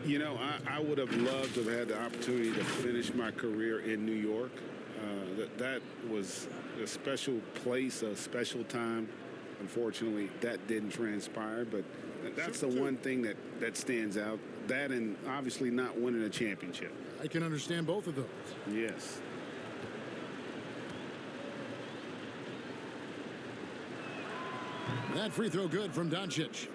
You know, I would have loved to have had the opportunity to finish my career in New York. That was a special place, a special time. Unfortunately, that didn't transpire, but that's the one thing that stands out. That and obviously not winning a championship. I can understand both of those. Yes. That free throw good from Doncic.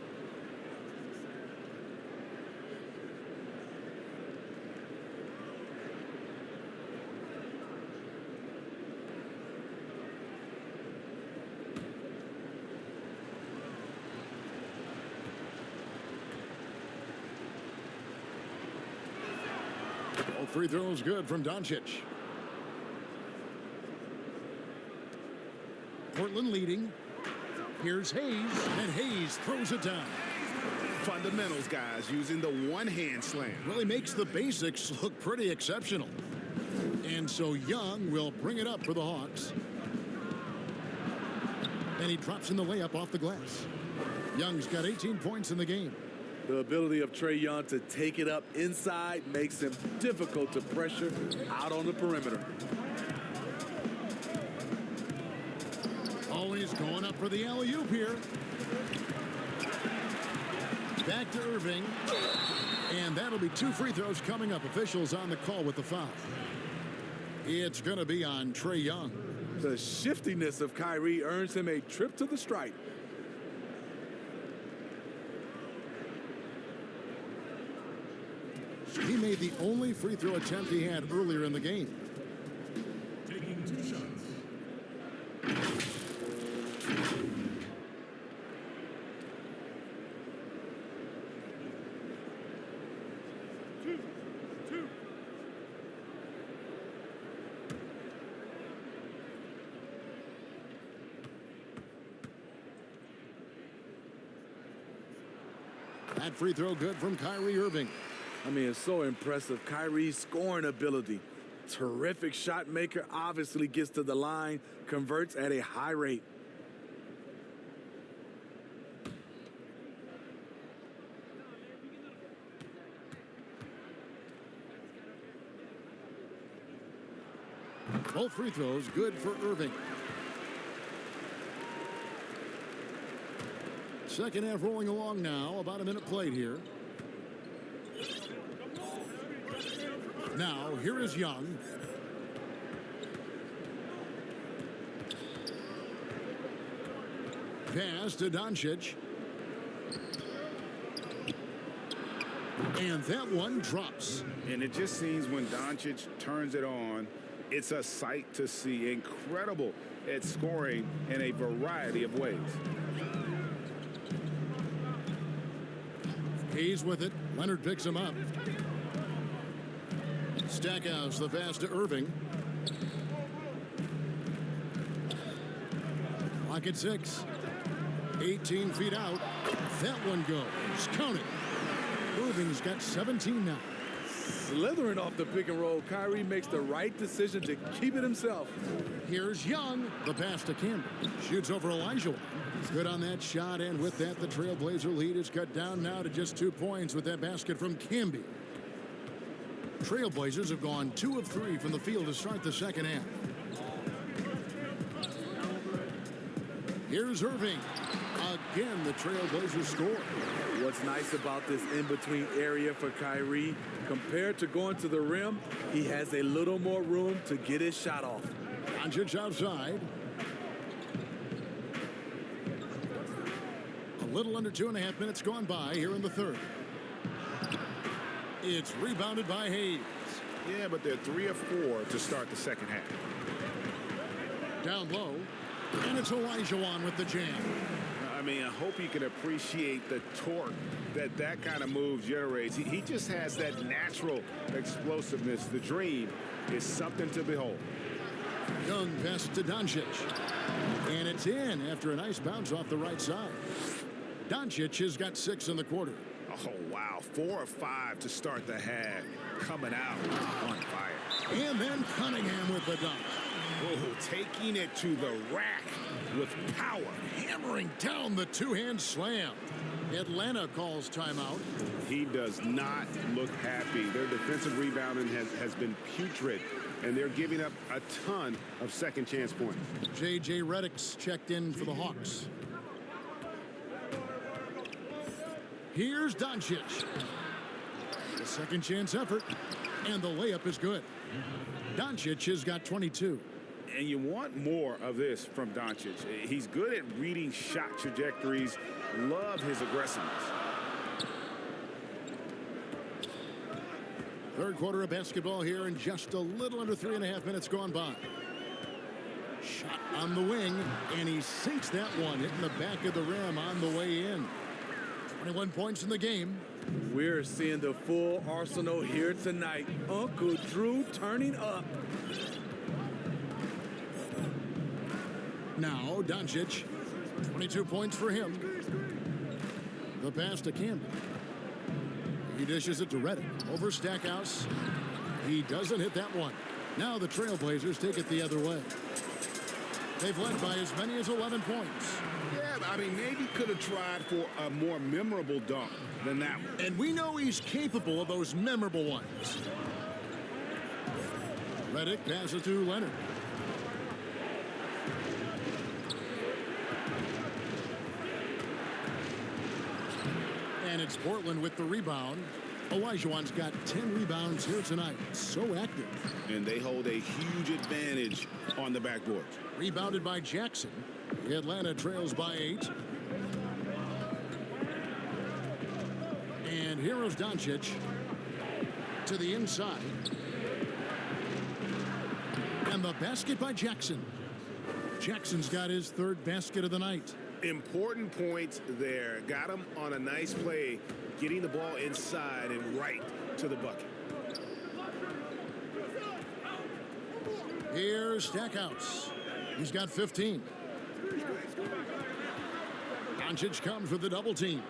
All free throws good from Doncic. Portland leading. Here's Hayes, and Hayes throws it down. Fundamentals, guys, using the one-hand slam. Well, he makes the basics look pretty exceptional. And so Young will bring it up for the Hawks. And he drops in the layup off the glass. Young's got 18 points in the game. The ability of Trae Young to take it up inside makes him difficult to pressure out on the perimeter. Always going up for the alley-oop here. Back to Irving. And that'll be 2 free throws coming up. Officials on the call with the foul. It's going to be on Trae Young. The shiftiness of Kyrie earns him a trip to the stripe. He made the only free throw attempt he had earlier in the game. Taking 2 shots. That free throw good from Kyrie Irving. I mean, it's so impressive. Kyrie's scoring ability. Terrific shot maker, obviously gets to the line, converts at a high rate. Both free throws good for Irving. Second half rolling along now. About a minute played here. Now, here is Young. Pass to Doncic. And that one drops. And it just seems when Doncic turns it on, it's a sight to see. Incredible at scoring in a variety of ways. Hayes with it. Leonard picks him up. Stackhouse the pass to Irving. Clock at 6. 18 feet out. That one goes. Count it. Irving's got 17 now. Slithering off the pick and roll, Kyrie makes the right decision to keep it himself. Here's Young. The pass to Camby. Shoots over Elijah. Good on that shot, and with that, the Trailblazer lead is cut down now to just 2 points with that basket from Camby. Trailblazers have gone 2 of 3 from the field to start the second half. Here's Irving. Again, the Trailblazers score. What's nice about this in-between area for Kyrie, compared to going to the rim, he has a little more room to get his shot off. Doncic outside. A little under 2.5 minutes gone by here in the third. It's rebounded by Hayes. Yeah, but they're 3 of 4 to start the second half. Down low. And it's Elijah with the jam. I mean, I hope you can appreciate the torque that kind of move generates. He just has that natural explosiveness. The dream is something to behold. Young pass to Doncic. And it's in after a nice bounce off the right side. Doncic has got 6 in the quarter. Oh, wow. 4 of 5 to start the half. Coming out on fire. And then Cunningham with the dunk. Oh, taking it to the rack with power. Hammering down the two-hand slam. Atlanta calls timeout. He does not look happy. Their defensive rebounding has been putrid, and they're giving up a ton of second chance points. J.J. Redick's checked in for the Hawks. Here's Doncic. The second chance effort, and the layup is good. Doncic has got 22. And you want more of this from Doncic. He's good at reading shot trajectories. Love his aggressiveness. Third quarter of basketball here, and just a little under 3.5 minutes gone by. Shot on the wing, and he sinks that one, hitting the back of the rim on the way in. 21 points in the game. We're seeing the full arsenal here tonight. Uncle Drew turning up. Now Doncic, 22 points for him. The pass to Camby. He dishes it to Redick. Over Stackhouse. He doesn't hit that one. Now the Trailblazers take it the other way. They've led by as many as 11 points. Yeah, I mean, maybe could have tried for a more memorable dunk than that one. And we know he's capable of those memorable ones. Redick passes to Leonard. And it's Portland with the rebound. Olajuwon's got 10 rebounds here tonight. So active. And they hold a huge advantage on the backboard. Rebounded by Jackson. Atlanta trails by 8. And here is Doncic to the inside. And the basket by Jackson. Jackson's got his third basket of the night. Important points there. Got him on a nice play, getting the ball inside and right to the bucket. Here's Stackhouse. He's got 15. Doncic comes with the double team.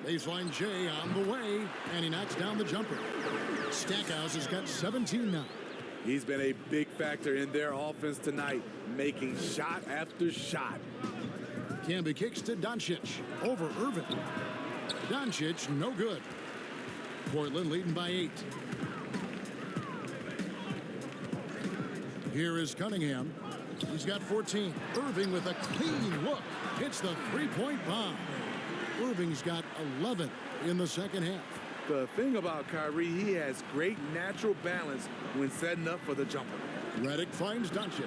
Baseline J on the way, and he knocks down the jumper. Stackhouse has got 17 now. He's been a big factor in their offense tonight, making shot after shot. Camby kicks to Doncic. Over Irvin. Doncic, no good. Portland leading by 8. Here is Cunningham. He's got 14. Irving with a clean look. Hits the three-point bomb. Irving's got 11 in the second half. The thing about Kyrie, he has great natural balance when setting up for the jumper. Redick finds Doncic.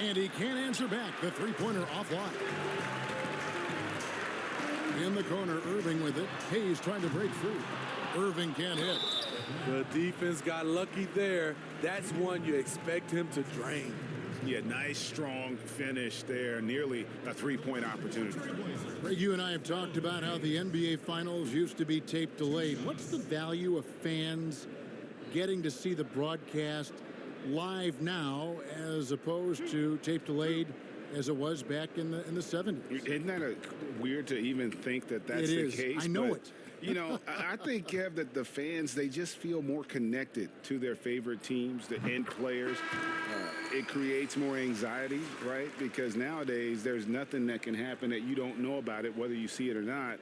And he can't answer back. The three-pointer offline. In the corner, Irving with it. Hayes trying to break through. Irving can't hit. The defense got lucky there. That's one you expect him to drain. Yeah, nice, strong finish there. Nearly a three-point opportunity. Greg, you and I have talked about how the NBA Finals used to be tape delayed. What's the value of fans getting to see the broadcast live now as opposed to tape delayed as it was back in the 70s? Isn't that weird to even think that that's the case? I know it. You know, I think, Kev, that the fans, they just feel more connected to their favorite teams, the end players. It creates more anxiety, right? Because nowadays there's nothing that can happen that you don't know about it, whether you see it or not.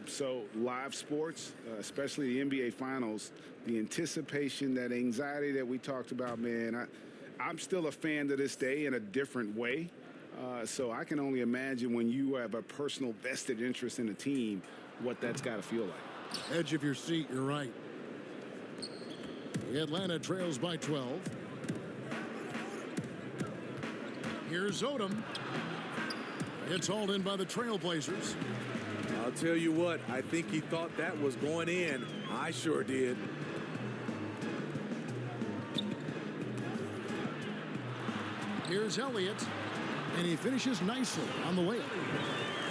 So live sports, especially the NBA Finals, the anticipation, that anxiety that we talked about, man, I'm still a fan to this day in a different way. So I can only imagine when you have a personal vested interest in a team, what that's got to feel like. Edge of your seat, you're right. Atlanta trails by 12. Here's Odom. It's hauled in by the Trailblazers. I'll tell you what, I think he thought that was going in. I sure did. Here's Elliott, and he finishes nicely on the layup.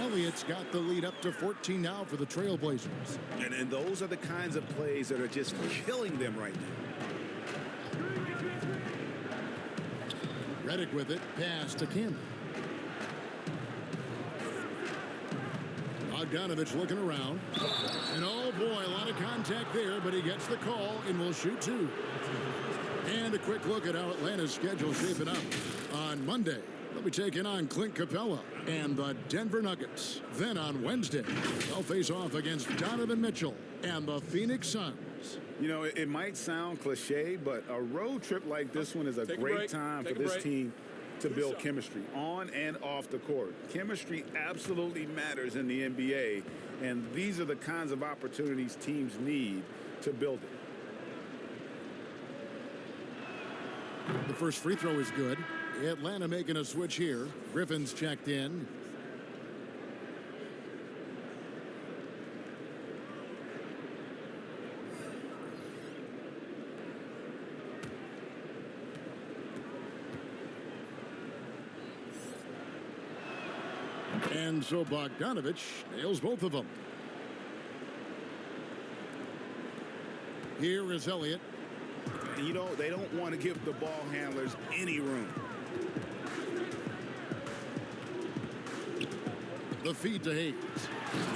Elliott's got the lead up to 14 now for the Trailblazers. And those are the kinds of plays that are just killing them right now. Redick with it, pass to Camby. Bogdanovich looking around. And oh boy, a lot of contact there, but he gets the call and will shoot two. And a quick look at how Atlanta's schedule shaping up. On Monday, they'll be taking on Clint Capella and the Denver Nuggets. Then on Wednesday, they'll face off against Donovan Mitchell and the Phoenix Suns. You know, it might sound cliche, but a road trip like this one is a great time for this team to build chemistry on and off the court. Chemistry absolutely matters in the NBA, and these are the kinds of opportunities teams need to build it. The first free throw is good. Atlanta making a switch here. Griffin's checked in. And so Bogdanovich nails both of them. Here is Elliott. You know, they don't want to give the ball handlers any room. The feed to Hayes.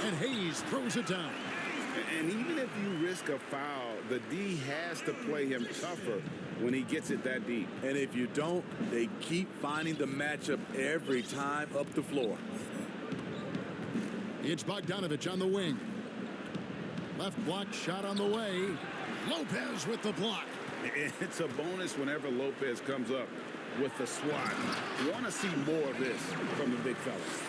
And Hayes throws it down. And even if you risk a foul, the D has to play him tougher when he gets it that deep. And if you don't, they keep finding the matchup every time up the floor. It's Bogdanovich on the wing. Left block shot on the way. Lopez with the block. It's a bonus whenever Lopez comes up with the swat. You want to see more of this from the big fellas.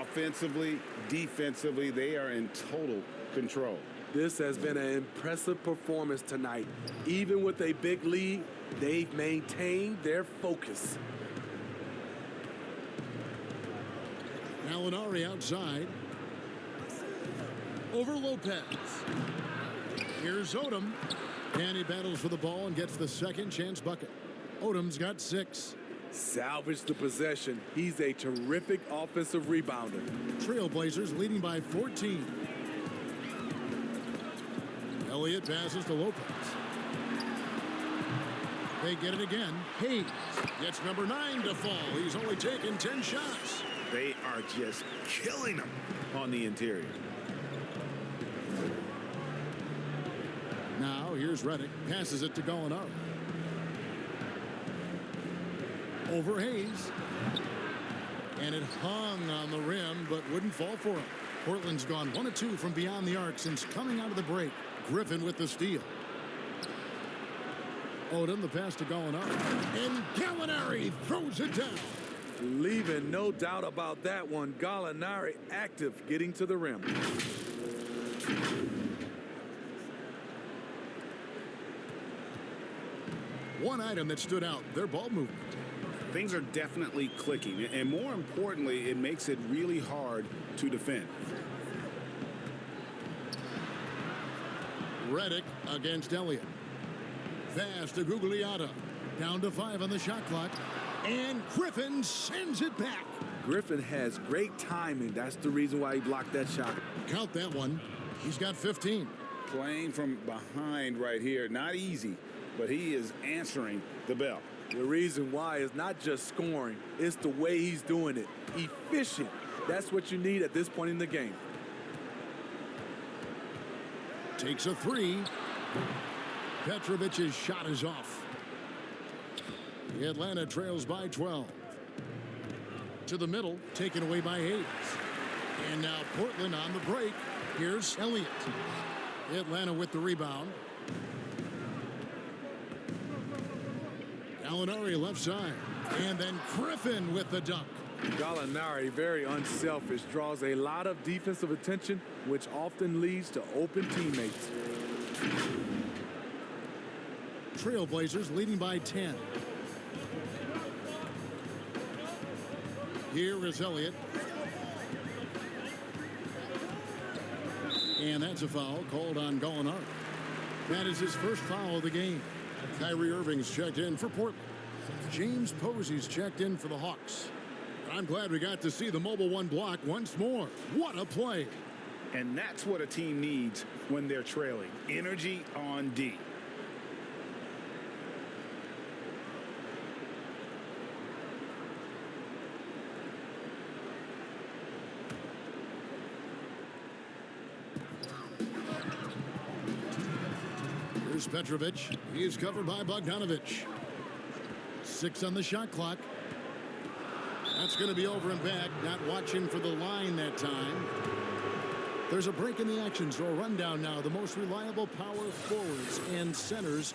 Offensively, defensively, they are in total control. This has been an impressive performance tonight. Even with a big lead, they've maintained their focus. Gallinari outside. Over Lopez. Here's Odom. And he battles for the ball and gets the second chance bucket. Odom's got 6. Salvage the possession. He's a terrific offensive rebounder. Trailblazers leading by 14. Elliott passes to Lopez. They get it again. Hayes gets number 9 to fall. He's only taken 10 shots. They are just killing them on the interior. Now here's Redick. Passes it to Gallinari. Over Hayes. And it hung on the rim, but wouldn't fall for him. Portland's gone 1 of 2 from beyond the arc since coming out of the break. Griffin with the steal. Odom, the pass to Gallinari. And Gallinari throws it down. Leaving no doubt about that one. Gallinari active, getting to the rim. One item that stood out, their ball movement. Things are definitely clicking, and more importantly, it makes it really hard to defend. Redick against Elliott. Pass to Gugliotta. Down to 5 on the shot clock. And Griffin sends it back. Griffin has great timing. That's the reason why he blocked that shot. Count that one. He's got 15. Playing from behind right here, not easy, but he is answering the bell. The reason why is not just scoring, it's the way he's doing it. Efficient. That's what you need at this point in the game. Takes a 3. Petrovic's shot is off. Atlanta trails by 12. To the middle, taken away by Hayes. And now Portland on the break. Here's Elliott. Atlanta with the rebound. Gallinari left side. And then Griffin with the dunk. Gallinari, very unselfish, draws a lot of defensive attention, which often leads to open teammates. Trailblazers leading by 10. Here is Elliott. And that's a foul called on Gallinari. That is his first foul of the game. Kyrie Irving's checked in for Portland. James Posey's checked in for the Hawks. I'm glad we got to see the mobile 1 block once more. What a play. And that's what a team needs when they're trailing. Energy on D. Here's Petrovic. He's covered by Bogdanovich. 6 on the shot clock. That's going to be over and back. Not watching for the line that time. There's a break in the action, so a rundown now. The most reliable power forwards and centers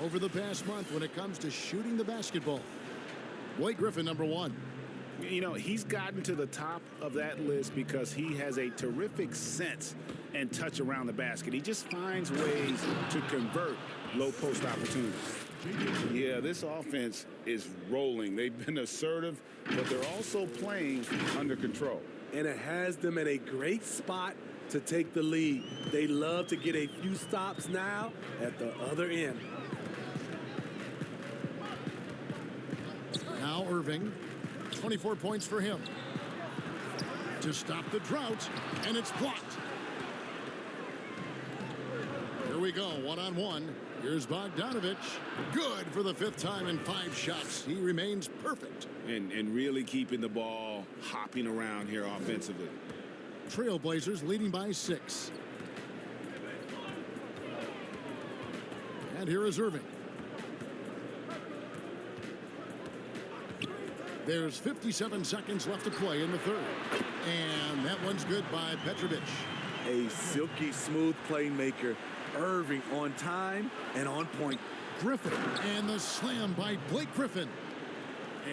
over the past month when it comes to shooting the basketball. Blake Griffin, number 1. You know, he's gotten to the top of that list because he has a terrific sense and touch around the basket. He just finds ways to convert low post opportunities. Yeah, this offense is rolling. They've been assertive, but they're also playing under control. And it has them at a great spot to take the lead. They love to get a few stops now at the other end. Now Irving, 24 points for him. To stop the drought, and it's blocked. Here we go, one-on-one. Here's Bogdanovich. Good for the 5th time in 5 shots. He remains perfect. And really keeping the ball hopping around here offensively. Trailblazers leading by 6. And here is Irving. There's 57 seconds left to play in the 3rd. And that one's good by Petrovic. A silky smooth playmaker. Irving on time and on point. Griffin, and the slam by Blake Griffin.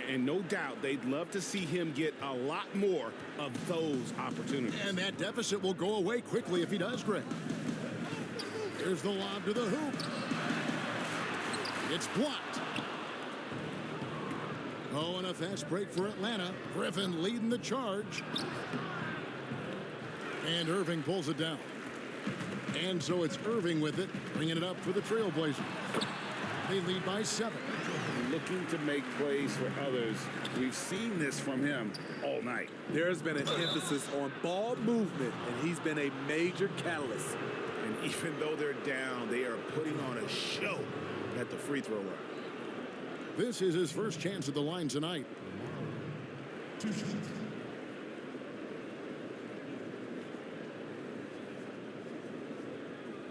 And no doubt they'd love to see him get a lot more of those opportunities. And that deficit will go away quickly if he does, Greg. Here's the lob to the hoop. It's blocked. Oh, and a fast break for Atlanta. Griffin leading the charge. And Irving pulls it down. And so it's Irving with it, bringing it up for the Trailblazers. They lead by 7. Looking to make plays for others. We've seen this from him all night. There's been an emphasis on ball movement, and he's been a major catalyst. And even though they're down, they are putting on a show at the free throw line. This is his first chance at the line tonight.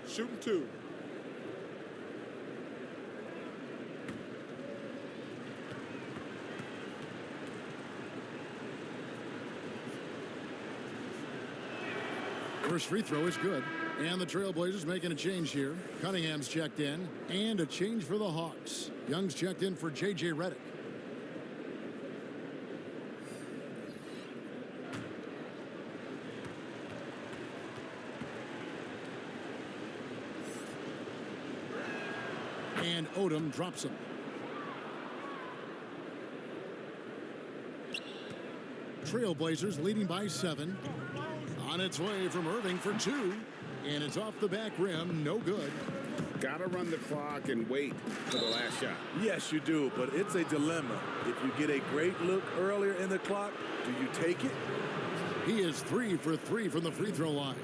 Shooting 2. First free throw is good. And the Trailblazers making a change here. Cunningham's checked in. And a change for the Hawks. Young's checked in for J.J. Redick. And Odom drops him. Trailblazers leading by 7. On its way from Irving for 2. And it's off the back rim. No good. Got to run the clock and wait for the last shot. Yes, you do, but it's a dilemma. If you get a great look earlier in the clock, do you take it? He is 3 for 3 from the free throw line.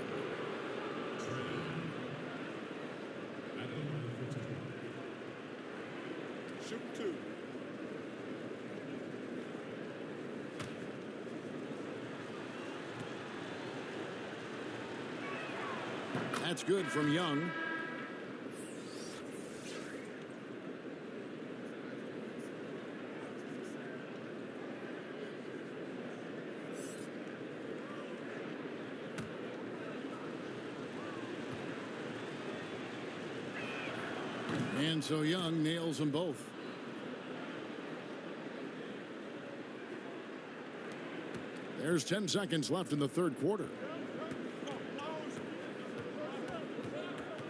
Shooting 2. That's good from Young. And so Young nails them both. There's 10 seconds left in the 3rd quarter.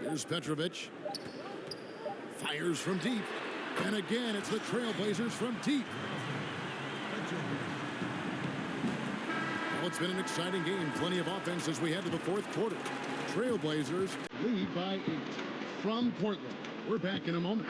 Here's Petrovic. Fires from deep. And again, it's the Trailblazers from deep. Well, it's been an exciting game. Plenty of offense as we head to the 4th quarter. Trailblazers lead by 8 from Portland. We're back in a moment.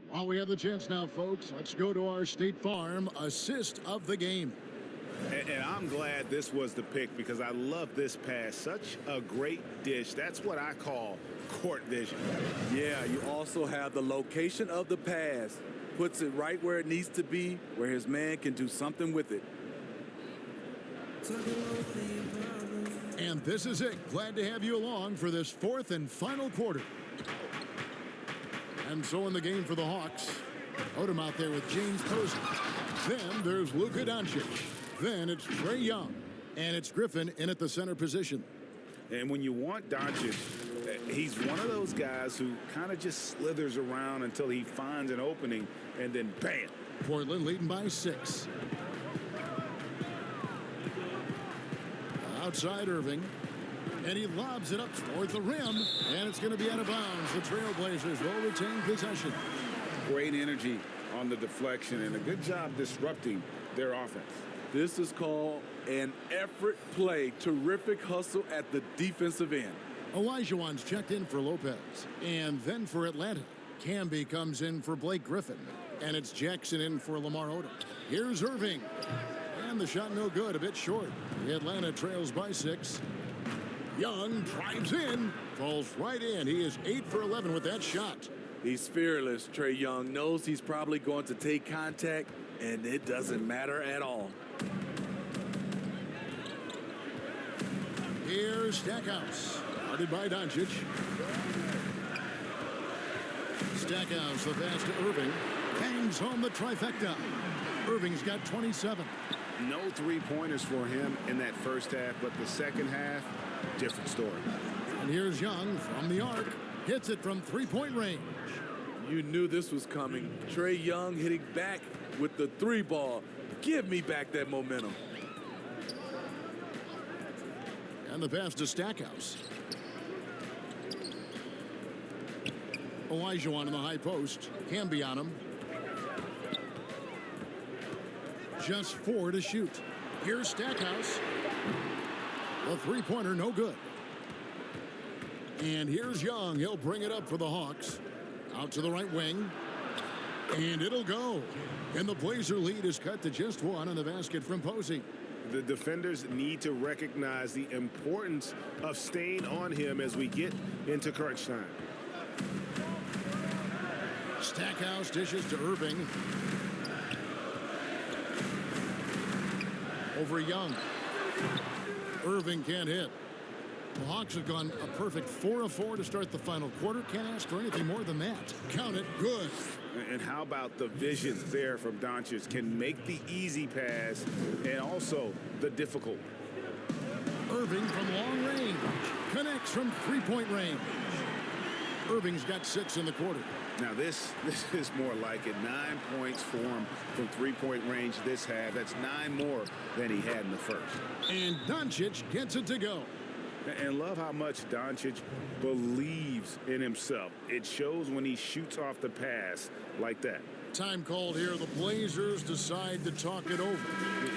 While we have the chance now, folks, let's go to our State Farm assist of the game. And I'm glad this was the pick because I love this pass. Such a great dish. That's what I call court vision. Yeah, you also have the location of the pass. Puts it right where it needs to be, where his man can do something with it. And this is it. Glad to have you along for this 4th and final quarter. And so in the game for the Hawks, Odom out there with James Posey. Then there's Luka Doncic. Then it's Trae Young. And it's Griffin in at the center position. And when you want Doncic, he's one of those guys who kind of just slithers around until he finds an opening, and then bam. Portland leading by 6. Outside Irving. And he lobs it up toward the rim. And it's going to be out of bounds. The Trailblazers will retain possession. Great energy on the deflection and a good job disrupting their offense. This is called an effort play. Terrific hustle at the defensive end. Olajuwon's checked in for Lopez. And then for Atlanta, Camby comes in for Blake Griffin. And it's Jackson in for Lamar Odom. Here's Irving. And the shot no good, a bit short. The Atlanta trails by 6. Young drives in, falls right in. He is 8 for 11 with that shot. He's fearless. Trae Young knows he's probably going to take contact, and it doesn't matter at all. Here's Stackhouse, guarded by Doncic. Stackhouse, the pass to Irving. Bangs home the trifecta. Irving's got 27. No three-pointers for him in that first half, but the second half, different story. And here's Young from the arc. Hits it from three-point range. You knew this was coming. Trae Young hitting back with the 3-ball. Give me back that momentum. And the pass to Stackhouse. Olajuwon in the high post. Camby on him. Just 4 to shoot. Here's Stackhouse. The three-pointer, no good. And here's Young. He'll bring it up for the Hawks. Out to the right wing. And it'll go. And the Blazer lead is cut to just 1 on the basket from Posey. The defenders need to recognize the importance of staying on him as we get into crunch time. Stackhouse dishes to Irving. Over Young. Irving can't hit. The Hawks have gone a perfect 4 of 4 to start the final quarter. Can't ask for anything more than that. Count it. Good. And how about the vision there from Doncic? Can make the easy pass and also the difficult. Irving from long range. Connects from three-point range. Irving's got 6 in the quarter. Now this is more like it. 9 points for him from three-point range this half. That's 9 more than he had in the first. And Doncic gets it to go. And love how much Doncic believes in himself. It shows when he shoots off the pass like that. Time called here. The Blazers decide to talk it over.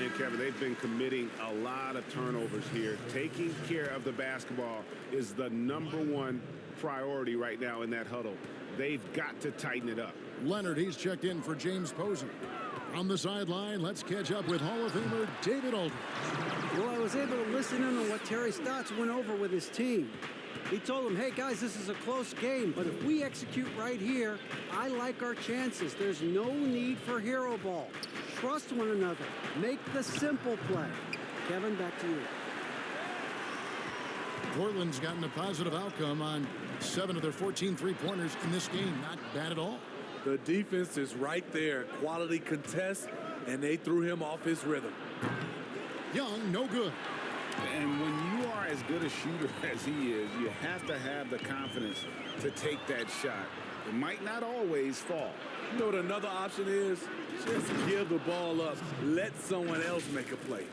And Kevin, they've been committing a lot of turnovers here. Taking care of the basketball is the #1 priority right now in that huddle. They've got to tighten it up. Leonard, he's checked in for James Posey. On the sideline, let's catch up with Hall of Famer David Aldridge. Well, I was able to listen in on what Terry Stotts went over with his team. He told them, hey, guys, this is a close game, but if we execute right here, I like our chances. There's no need for hero ball. Trust one another. Make the simple play. Kevin, back to you. Portland's gotten a positive outcome on 7 of their 14 three-pointers in this game. Not bad at all. The defense is right there. Quality contest, and they threw him off his rhythm. Young, no good. And when you are as good a shooter as he is, you have to have the confidence to take that shot. It might not always fall. You know what another option is? Just give the ball up. Let someone else make a play.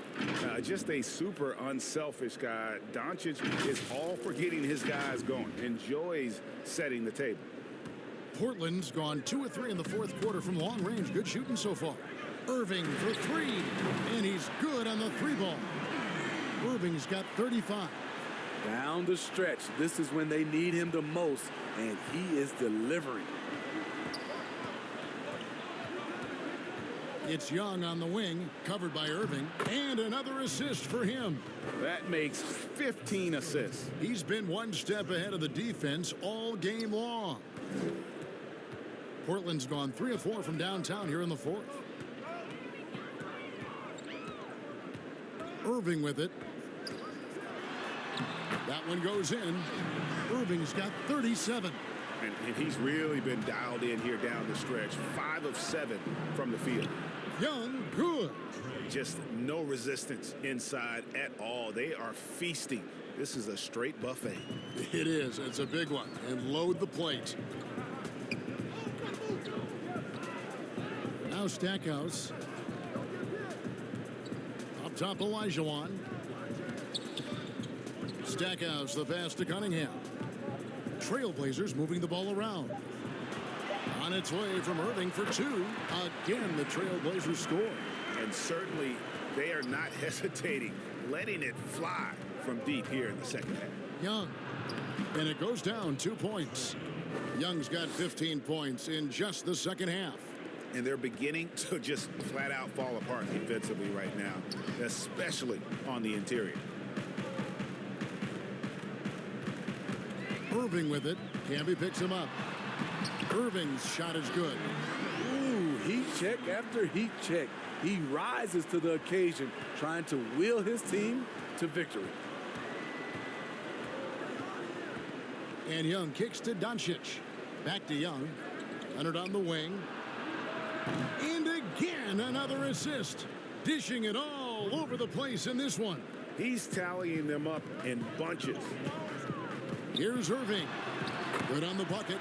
Just a super unselfish guy. Doncic is all for getting his guys going. Enjoys setting the table. Portland's gone 2 of 3 in the fourth quarter from long range. Good shooting so far. Irving for 3, and he's good on the 3-ball. Irving's got 35. Down the stretch, this is when they need him the most, and he is delivering. It's Young on the wing, covered by Irving, and another assist for him. That makes 15 assists. He's been one step ahead of the defense all game long. Portland's gone 3 of 4 from downtown here in the fourth. Irving with it. That one goes in. Irving's got 37. And he's really been dialed in here down the stretch. 5 of 7 from the field. Young, good. Just no resistance inside at all. They are feasting. This is a straight buffet. It is. It's a big one. And load the plate. Now Stackhouse. Up top, Olajuwon. Stackhouse, the pass to Cunningham. Trailblazers moving the ball around. On its way from Irving for two. Again, the Trailblazers score. And certainly they are not hesitating, letting it fly from deep here in the second half. Young. And it goes down 2 points. Young's got 15 points in just the second half. And they're beginning to just flat out fall apart defensively right now, especially on the interior. Irving with it. Camby picks him up. Irving's shot is good. Ooh, heat check after heat check. He rises to the occasion, trying to will his team to victory. And Young kicks to Doncic. Back to Young. Leonard on the wing. And again, another assist. Dishing it all over the place in this one. He's tallying them up in bunches. Here's Irving. Good on the bucket.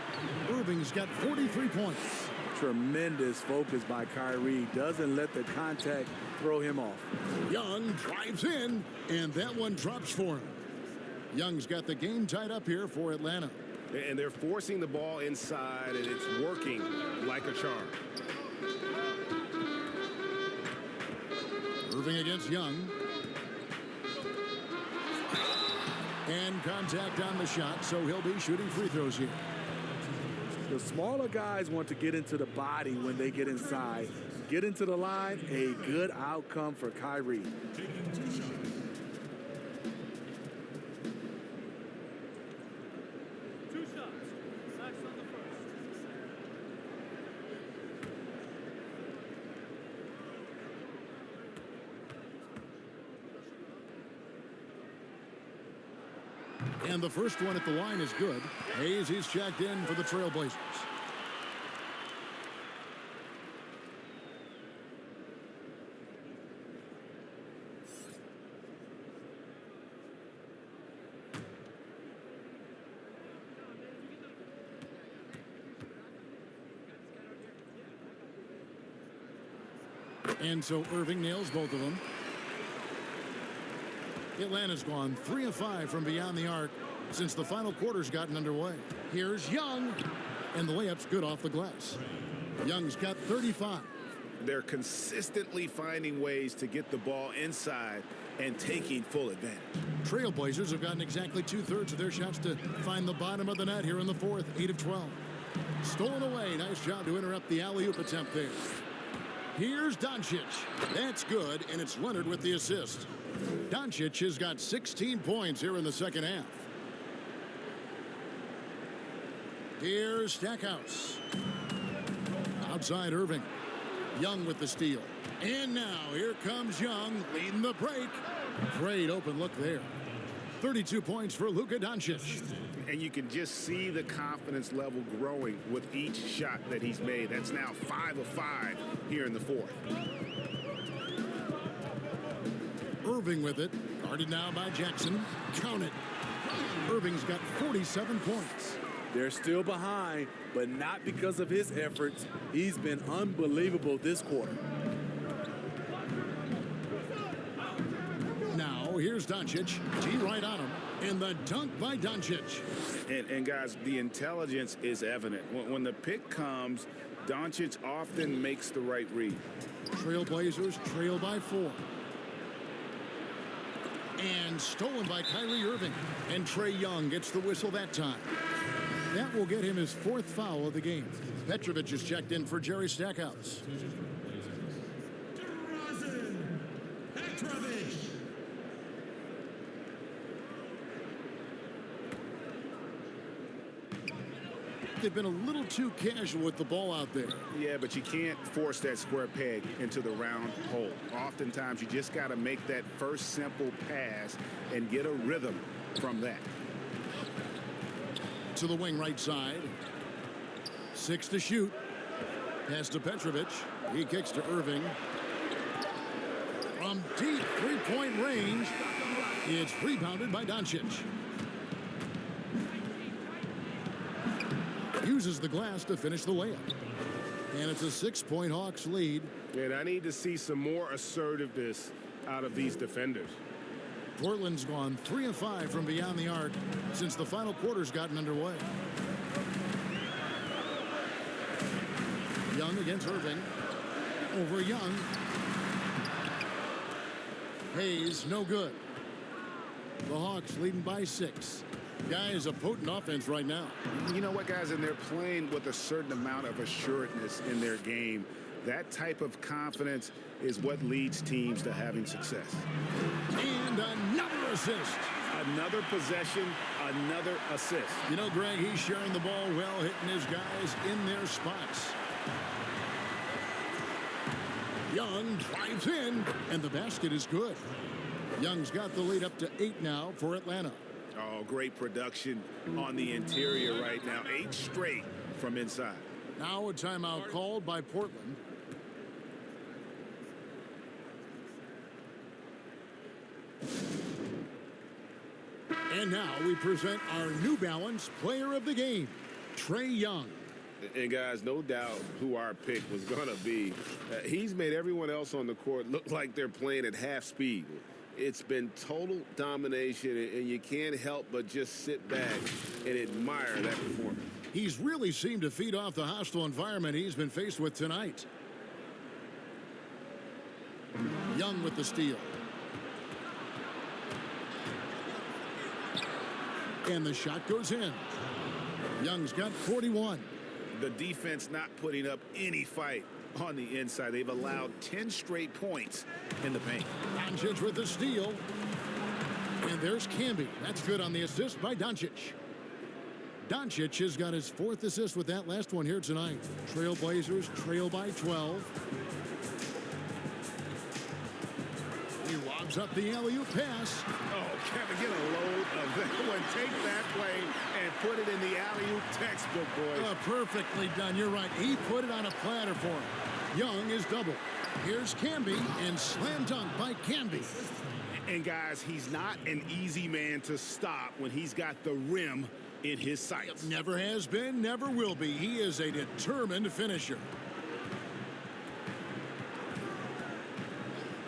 Irving's got 43 points. Tremendous focus by Kyrie. Doesn't let the contact throw him off. Young drives in, and that one drops for him. Young's got the game tied up here for Atlanta. And they're forcing the ball inside, and it's working like a charm. Irving against Young. And contact on the shot, so he'll be shooting free throws here. The smaller guys want to get into the body when they get inside. Get into the line, a good outcome for Kyrie. And the first one at the line is good. Hayes, he's checked in for the Trailblazers. And so Irving nails both of them. Atlanta's gone 3 of 5 from beyond the arc since the final quarter's gotten underway. Here's Young, and the layup's good off the glass. Young's got 35. They're consistently finding ways to get the ball inside and taking full advantage. Trailblazers have gotten exactly 2/3 of their shots to find the bottom of the net here in the fourth, 8 of 12. Stolen away. Nice job to interrupt the alley-oop attempt there. Here's Doncic. That's good, and it's Leonard with the assist. Doncic has got 16 points here in the second half. Here's Stackhouse. Outside Irving. Young with the steal. And now here comes Young leading the break. Great open look there. 32 points for Luka Doncic. And you can just see the confidence level growing with each shot that he's made. That's now 5 of 5 here in the fourth. Irving with it. Guarded now by Jackson. Count it. Irving's got 47 points. They're still behind, but not because of his efforts. He's been unbelievable this quarter. Now, here's Doncic. T right on him. And the dunk by Doncic. And guys, the intelligence is evident. When the pick comes, Doncic often makes the right read. Trailblazers trail by 4. And stolen by Kyrie Irving. And Trae Young gets the whistle that time. That will get him his 4th foul of the game. Petrovic is checked in for Jerry Stackhouse. They've been a little too casual with the ball out there. Yeah, but you can't force that square peg into the round hole. Oftentimes, you just got to make that first simple pass and get a rhythm from that. To the wing right side. 6 to shoot. Pass to Petrovic. He kicks to Irving. From deep three-point range, it's rebounded by Doncic. Uses the glass to finish the layup. And it's a 6-point Hawks lead. And I need to see some more assertiveness out of these defenders. Portland's gone 3 of 5 from beyond the arc since the final quarter's gotten underway. Young against Irving. Over Young. Hayes, no good. The Hawks leading by 6. Guys, a potent offense right now. You know what, guys? And they're playing with a certain amount of assuredness in their game. That type of confidence is what leads teams to having success. And another assist. Another possession, another assist. You know, Greg, he's sharing the ball well, hitting his guys in their spots. Young drives in, and the basket is good. Young's got the lead up to 8 now for Atlanta. Oh, great production on the interior right now. 8 straight from inside. Now a timeout called by Portland. And now we present our New Balance Player of the Game, Trae Young. And guys, no doubt who our pick was going to be. He's made everyone else on the court look like they're playing at half speed. It's been total domination, and you can't help but just sit back and admire that performance. He's really seemed to feed off the hostile environment he's been faced with tonight. Young with the steal. And the shot goes in. Young's got 41. The defense not putting up any fight on the inside. They've allowed 10 straight points in the paint. Doncic with the steal. And there's Camby. That's good on the assist by Doncic. Doncic has got his 4th assist with that last one here tonight. Trailblazers trail by 12. He lobs up the alley-oop pass. Oh, Kevin, get a load of that one. Take that play and put it in the alley-oop textbook, boys. Perfectly done. You're right. He put it on a platter for him. Young is double. Here's Camby, and slam dunk by Camby. And, guys, he's not an easy man to stop when he's got the rim in his sights. Never has been, never will be. He is a determined finisher.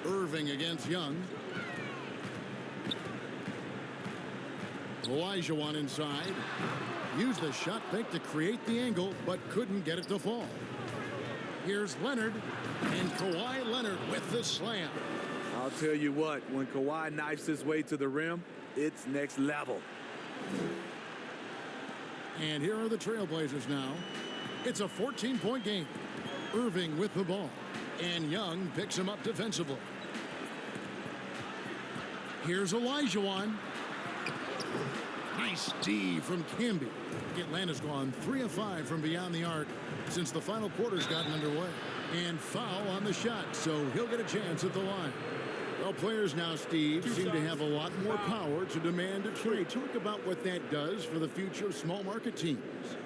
Irving against Young. Olajuwon inside. Used the shot fake to create the angle, but couldn't get it to fall. Here's Leonard, and Kawhi Leonard with the slam. I'll tell you what, when Kawhi knifes his way to the rim, it's next level. And here are the Trailblazers now. It's a 14-point game. Irving with the ball, and Young picks him up defensively. Here's Olajuwon. Nice D from Camby. Atlanta's gone 3 of 5 from beyond the arc since the final quarter's gotten underway. And foul on the shot, so he'll get a chance at the line. Well, players now, Steve, seem to have a lot more power to demand a trade. Talk about what that does for the future of small market teams.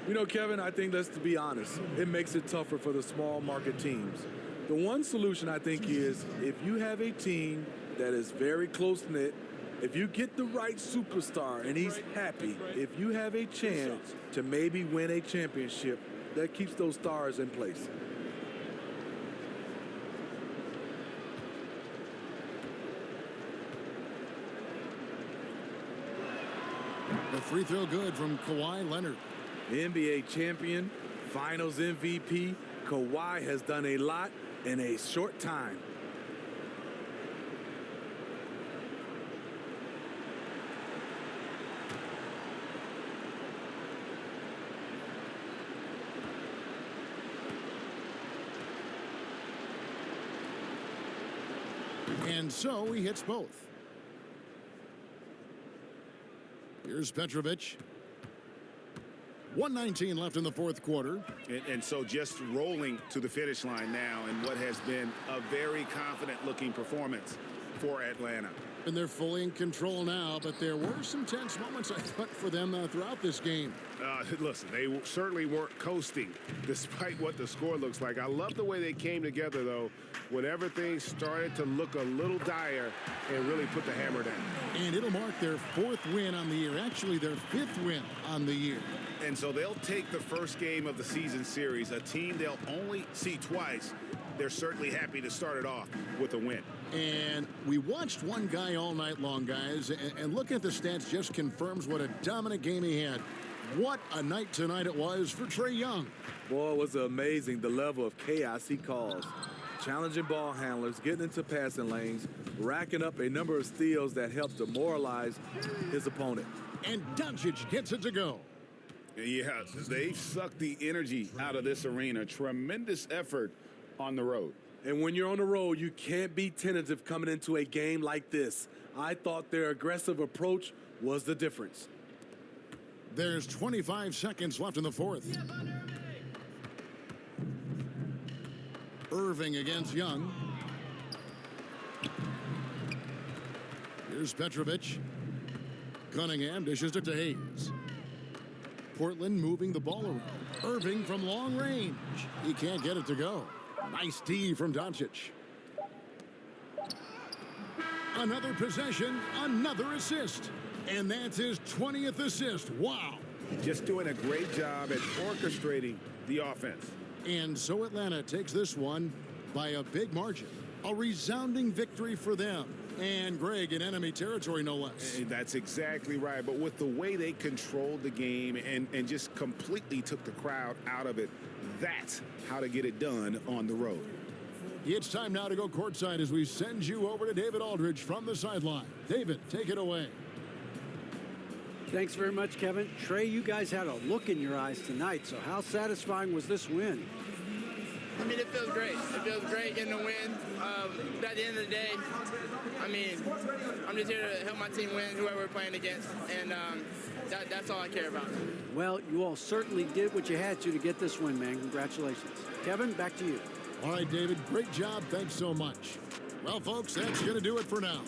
You know, Kevin, I think, let's be honest, it makes it tougher for the small market teams. The one solution, I think, is if you have a team that is very close-knit, if you get the right superstar and he's happy, if you have a chance to maybe win a championship, that keeps those stars in place. The free throw good from Kawhi Leonard. NBA champion, finals MVP, Kawhi has done a lot in a short time. And so he hits both. Here's Petrovic. 1:19 left in the fourth quarter. And so just rolling to the finish line now in what has been a very confident-looking performance for Atlanta. And they're fully in control now, but there were some tense moments, I thought, for them throughout this game. Listen, they certainly weren't coasting despite what the score looks like. I love the way they came together, though, when everything started to look a little dire and really put the hammer down. And it'll mark their 4th win on the year, actually their 5th win on the year. And so they'll take the first game of the season series, a team they'll only see twice. They're certainly happy to start it off with a win. And we watched one guy all night long, guys, and looking at the stats just confirms what a dominant game he had. What a night tonight it was for Trae Young. Boy, it was amazing the level of chaos he caused. Challenging ball handlers, getting into passing lanes, racking up a number of steals that helped demoralize his opponent. And Doncic gets it to go. Yeah, they sucked the energy out of this arena. Tremendous effort on the road. And when you're on the road, you can't be tentative coming into a game like this. I thought their aggressive approach was the difference. There's 25 seconds left in the 4th. Irving against Young. Here's Petrovic. Cunningham dishes it to Hayes. Portland moving the ball around. Irving from long range. He can't get it to go. Nice D from Doncic. Another possession, another assist. And that's his 20th assist. Wow. Just doing a great job at orchestrating the offense. And so Atlanta takes this one by a big margin. A resounding victory for them. And Greg in enemy territory, no less. That's exactly right. But with the way they controlled the game and just completely took the crowd out of it, that's how to get it done on the road. It's time now to go courtside as we send you over to David Aldridge from the sideline. David, take it away. Thanks very much, Kevin. Trae, you guys had a look in your eyes tonight, so how satisfying was this win? I mean, it feels great. It feels great getting the win. But at the end of the day, I mean, I'm just here to help my team win, whoever we're playing against, and that's all I care about. Well, you all certainly did what you had to get this win, man. Congratulations. Kevin, back to you. All right, David, great job. Thanks so much. Well, folks, that's going to do it for now.